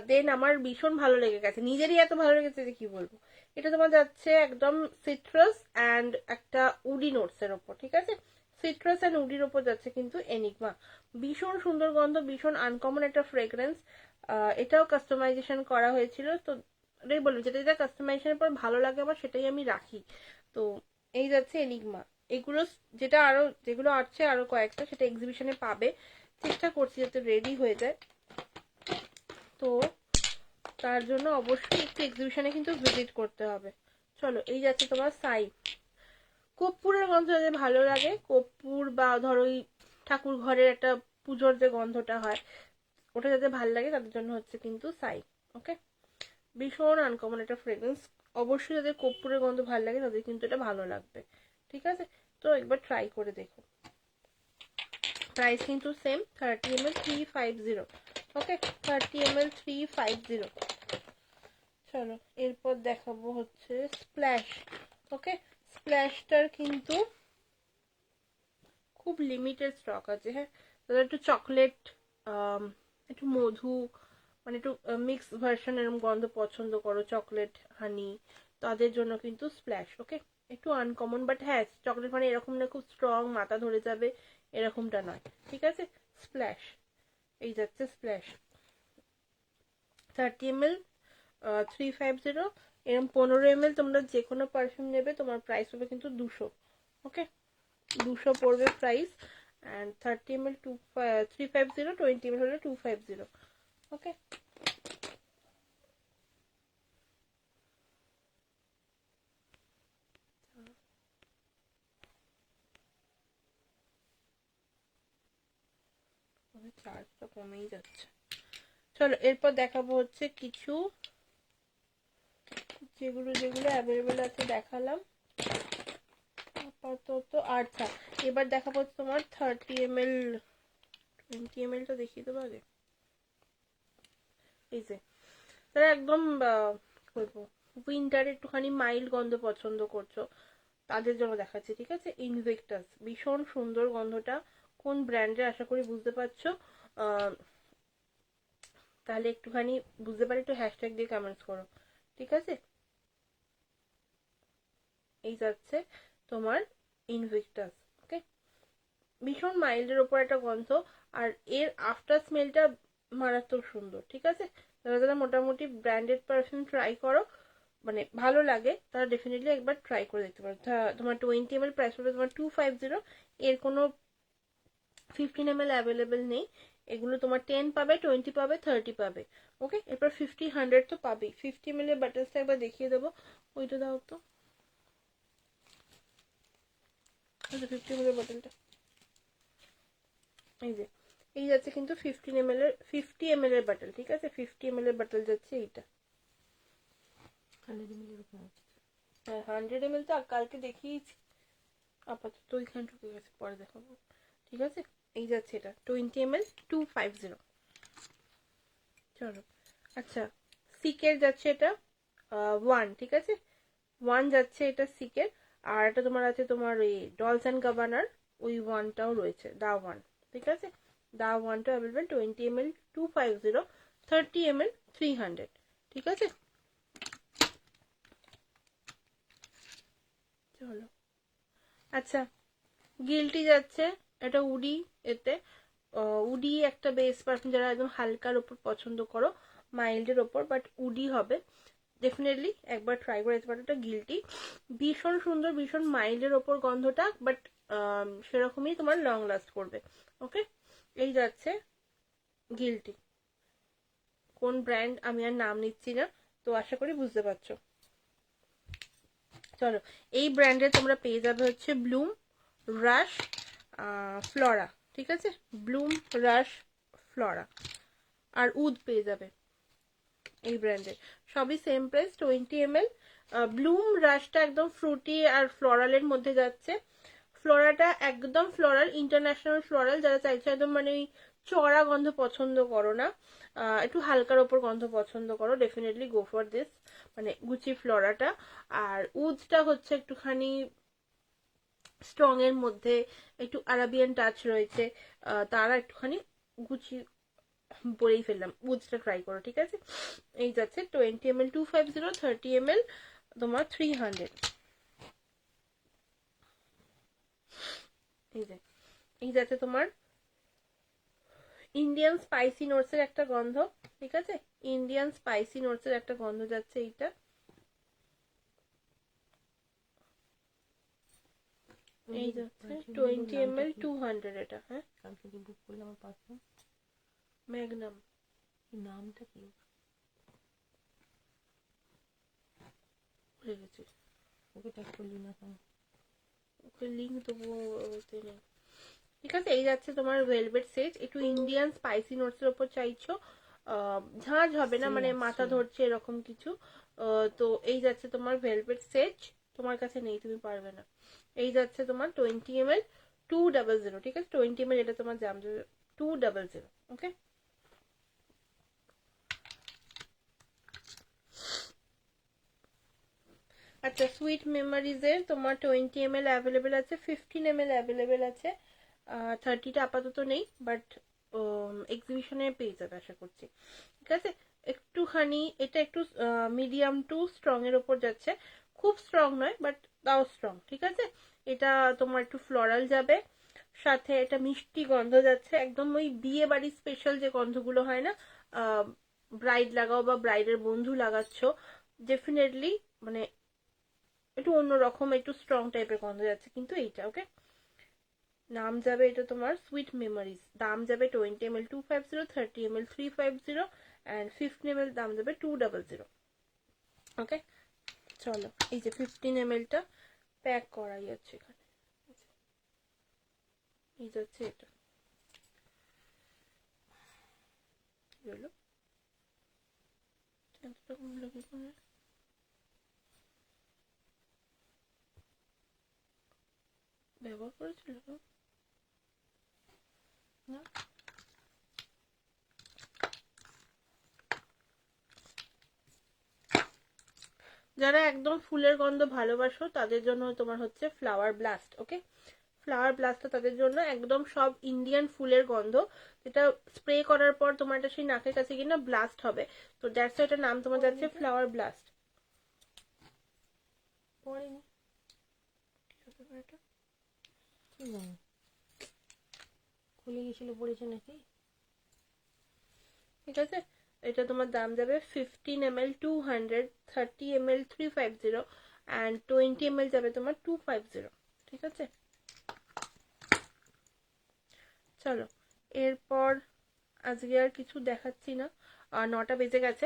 দেন আমার ভীষণ ভালো লেগে গেছে, নিজেরই এত ভালো লেগেছে যে কি বলবো। এটা তোমার যাচ্ছে একদম সিট্রাস অ্যান্ড একটা উডি নোটস এর ওপর, ঠিক আছে। সিট্রাস অ্যান্ড উডির ওপর যাচ্ছে কিন্তু এনিগমা। ভীষণ সুন্দর গন্ধ, ভীষণ আনকমন একটা ফ্রেগ্রেন্স। এটাও কাস্টমাইজেশন করা হয়েছিল, তো এটাই বলবো, যেটা যেটা কাস্টমাইজেশনের পর ভালো লাগে আমার, সেটাই আমি রাখি। তো এই যাচ্ছে এনিগমা। এগুলো যেটা আরো যেগুলো আছে আরো কয়েকটা, সেটা এক্সিবিশনে পাবে, চেষ্টা করছি যাতে রেডি হয়ে যায়। তো তার জন্য অবশ্যই একটু এক্সিবিশনে কিন্তু ভিজিট করতে হবে। চলো, এই যাচ্ছে তোমার সাই। কর্পূরের গন্ধ যাদের ভালো লাগে, কর্পূর বা ধরো ওই ঠাকুর ঘরের একটা পুজোর যে গন্ধটা হয়, ওটা যাদের ভালো লাগে তাদের জন্য হচ্ছে কিন্তু সাই। ওকে, ভীষণ আনকমন একটা ফ্রেগ্রেন্স। অবশ্যই যাদের কর্পূরের গন্ধ ভালো লাগে তাদের কিন্তু এটা ভালো লাগবে, ঠিক আছে। তো একবার ট্রাই করে দেখো। প্রাইস কিন্তু সেম, 30 ml 350। ওকে, 30 ml 350। চলো, এরপর দেখাবো হচ্ছে স্প্ল্যাশ। ওকে, স্প্ল্যাশটার কিন্তু খুব লিমিটেড স্টক আছে। হ্যাঁ, তাদের একটু চকলেট, একটু মধু, মানে একটু মিক্স ভার্সন এরকম গন্ধ পছন্দ করো, চকলেট হানি, তাদের জন্য কিন্তু স্প্ল্যাশ। ওকে, একটু আনকমন, বাট হ্যাঁ চকলেট মানে এরকম না খুব স্ট্রং মাথা ধরে যাবে এরকমটা নয়, ঠিক আছে। স্প্ল্যাশ, এই যাচ্ছে স্প্ল্যাশ 30 ml 350। এরকম 15 ml তোমরা যে কোনো পারফিউম নেবে তোমার প্রাইস হবে কিন্তু 200। ওকে, 200 পড়বে প্রাইস। অ্যান্ড 30 ml 350, 20 ml হলে 250। ওকে, চার্জটা কমেই যাচ্ছে। চলো এরপর দেখাবো হচ্ছে কিছু যেগুলো যেগুলো অ্যাভেলেবেল আছে দেখালাম আপাতত। আচ্ছা, এবার দেখাবো হচ্ছে তোমার 30 ml। 20 ml তো দেখিয়ে দেবো আগে। এই যে তারা একদম বলবো উইন্টারে একটুখানি মাইল্ড গন্ধ পছন্দ করছো তাদের জন্য দেখাচ্ছি, ঠিক আছে। ইনভিক্টাস, ভীষণ সুন্দর গন্ধটা। কোন ব্র্যান্ডের আশা করি বুঝতে পারছো। তাহলে একটুখানি বুঝতে পারি একটু হ্যাশট্যাগ দিয়ে কমেন্টস করো, ঠিক আছে। এই যাচ্ছে তোমার ইনভিক্টাস। ওকে, ভীষণ মাইল্ডের ওপর একটা গন্ধ, আর এর আফটার স্মেলটা মারাত্মক সুন্দর, ঠিক আছে। যারা যারা মোটামুটি ব্র্যান্ডেড পারফিউম ট্রাই করো, মানে ভালো লাগে, তারা ডেফিনেটলি একবার ট্রাই করে দেখতে পারো। তোমার 20 ml প্রাইস পড়বে তোমার 250। এর কোনো 15 ml অ্যাভেলেবেল নেই। এগুলো তোমার 10 পাবে, 20 পাবে, 30 পাবে। ওকে, এরপর 50, 100 তো পাবেই। 50 ml এর বাটলসটা একবার দেখিয়ে দেবো, ওইটা দাও তো। 50 ml এর বোতলটা এই যে, এই যাচ্ছে কিন্তু 50 ml এর বাটল, ঠিক আছে। 50 ml এর বাটল যাচ্ছে এইটা। 100 ml এর উপর আছে। হ্যাঁ, 100 ml তো কালকে দেখিয়েছি, আপাতত ওইখানে ঢুকে গেছে, পরে দেখাবো, ঠিক আছে। এই যাচ্ছে এটা 20 ml 250। চলো, আচ্ছা, সিকের যাচ্ছে এটা 1, ঠিক আছে। 1 যাচ্ছে এটা সিকের। আর এটা তোমার আছে তোমার ওই ডলস অ্যান্ড গাবানার, ওই 1টাও রয়েছে, দা 1, ঠিক আছে। দা 1টা অ্যাভেলেবেল 20 ml 250, 30 ml 300, ঠিক আছে। চলো, আচ্ছা, গিল্টি যাচ্ছে এটা উডি। এতে উডি একটা বেস পারফিউম, যারা একদম হালকার ওপর পছন্দ করো, মাইল্ডের ওপর, বাট উডি হবে, ডেফিনেটলি একবার ট্রাই করে যেতে পারো। এটা গিল্টি, ভীষণ সুন্দর, ভীষণ মাইল্ডের ওপর গন্ধটা, বাট সেরকমই তোমার লং লাস্ট করবে। ওকে, এই যাচ্ছে গিল্টি। কোন ব্র্যান্ড আমি আর নাম নিচ্ছি না, তো আশা করি বুঝতে পারছো। চলো, এই ব্র্যান্ডে তোমরা পেয়ে যাবে হচ্ছে ব্লুম, রাশ, ফ্লোরা, ঠিক আছে। ব্লুম, রাশ, ফ্লোরা আর উড পেয়ে যাবে এই ব্র্যান্ডের। সবই সেম প্রাইস, 20 ml। ব্লুম রাশটা একদম ফ্রুটি আর ফ্লোরালের মধ্যে যাচ্ছে। ফ্লোরাটা একদম ফ্লোরাল, ইন্টারন্যাশনাল ফ্লোরাল। যারা চাইছে একদম মানে ওই চড়া গন্ধ পছন্দ করো না, একটু হালকার ওপর গন্ধ পছন্দ করো, ডেফিনেটলি গো ফর দিস, মানে গুচি ফ্লোরাটা। আর উডটা হচ্ছে একটুখানি স্ট্রং এর মধ্যে, একটু আরাবিয়ান টাচ রয়েছে, তারা একটুখানি গুচি বলেই ফেললাম, উডসটা ট্রাই করো, ঠিক আছে। এই যাচ্ছে 20 ml 250, 30 ml তোমার 300। এই যে, এই যাচ্ছে তোমার ইন্ডিয়ান স্পাইসি নোটস এর একটা গন্ধ, ঠিক আছে। ইন্ডিয়ান স্পাইসি নোটস এর একটা গন্ধ যাচ্ছে এইটা। এই যাচ্ছে 20 ml 200 এটা। হ্যাঁ, কালকে যে বুক করলাম আমার পার্ফিউম, ম্যাগনাম, নামটা কি? ভুলে গেছি, ওকে ট্যাগ করলি না কেন? ওকে লিঙ্ক দেবো ওতে নেই, ঠিক আছে। এই যাচ্ছে তোমার ভেলভেট সেজ, একটু ইন্ডিয়ান স্পাইসি নোটস এর উপর চাইছো, ঝাঁঝ হবে না, মানে মাথা ধরছে এরকম কিছু। তো এই যাচ্ছে তোমার ভেলভেট সেজ, তোমার কাছে নেই, তুমি পারবে না। এই যাচ্ছে তোমার 20 ml 200, ঠিক আছে। 20 ml এটা তোমার দাম 200। ওকে, আচ্ছা, সুইট মেমোরিজ এর তোমার 20 ml অ্যাভেলেবেল আছে, 15 ml অ্যাভেলেবেল আছে, 30টা আপাতত নেই, বাট এক্সিবিশনে পেয়ে যাবে আশা করছি, ঠিক আছে। একটুখানি এটা একটু মিডিয়াম টু স্ট্রং এর ওপর যাচ্ছে, খুব স্ট্রং নয়, বাট তাও স্ট্রং, ঠিক আছে। এটা তোমার একটু ফ্লোরাল যাবে, সাথে এটা মিষ্টি গন্ধ যাচ্ছে, একদম ওই বিয়ে বাড়ির স্পেশাল যে গন্ধগুলো হয় না, ব্রাইড লাগাও বা ব্রাইডের বন্ধু লাগাচ্ছ, ডেফিনেটলি মানে একটু অন্যরকম একটু স্ট্রং টাইপের গন্ধ যাচ্ছে কিন্তু এইটা। ওকে, নাম যাবে এটা তোমার সুইট মেমোরিজ, দাম যাবে 20 ml 250, 30 ml 350 অ্যান্ড 50 ml দাম যাবে 200। ওকে, চলো এই যে 15 ml টা প্যাক করাই আছে এখানে। এই যাচ্ছে এটা, কি হলো এতরকম লাগে করে? ব্যবহার করেছিল না যারা একদম ফুলের গন্ধ ভালোবাসো তাদের জন্য তোমার হচ্ছে ফ্লাওয়ার ব্লাস্ট। ওকে, ফ্লাওয়ার ব্লাস্টটা তাদের জন্য একদম সব ইন্ডিয়ান ফুলের গন্ধ, যেটা স্প্রে করার পর তোমার এটা সেই নাকের কাছে কিনা ব্লাস্ট হবে। তো দ্যাটস এটার নাম তোমার যাচ্ছে ফ্লাওয়ার ব্লাস্ট। পড়েনি, কি জানি খুলে গেছিল, পড়েছে নাকি। ঠিক আছে, এটা তোমার দাম যাবে 15 ml 200, 30 ml 350 অ্যান্ড 20 ml যাবে তোমার 250। ঠিক আছে, চলো এরপর আজকে আর কিছু দেখাচ্ছি না, 9টা বেজে গেছে।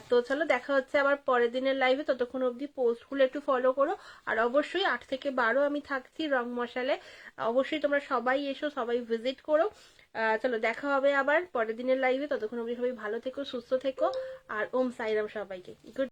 তো চলো দেখা হচ্ছে আবার পরের দিনের লাইভে, ততক্ষণ অবধি পোস্টগুলো একটু ফলো করো। আর অবশ্যই 8 থেকে 12 আমি থাকছি রং মশালে, অবশ্যই তোমরা সবাই এসো, সবাই ভিজিট করো। চলো দেখা হবে আবার পরের দিনের লাইভে, ততক্ষণ অবধি সবাই ভালো থেকো, সুস্থ থেকো, আর ওম সাইরাম সবাইকে। গুড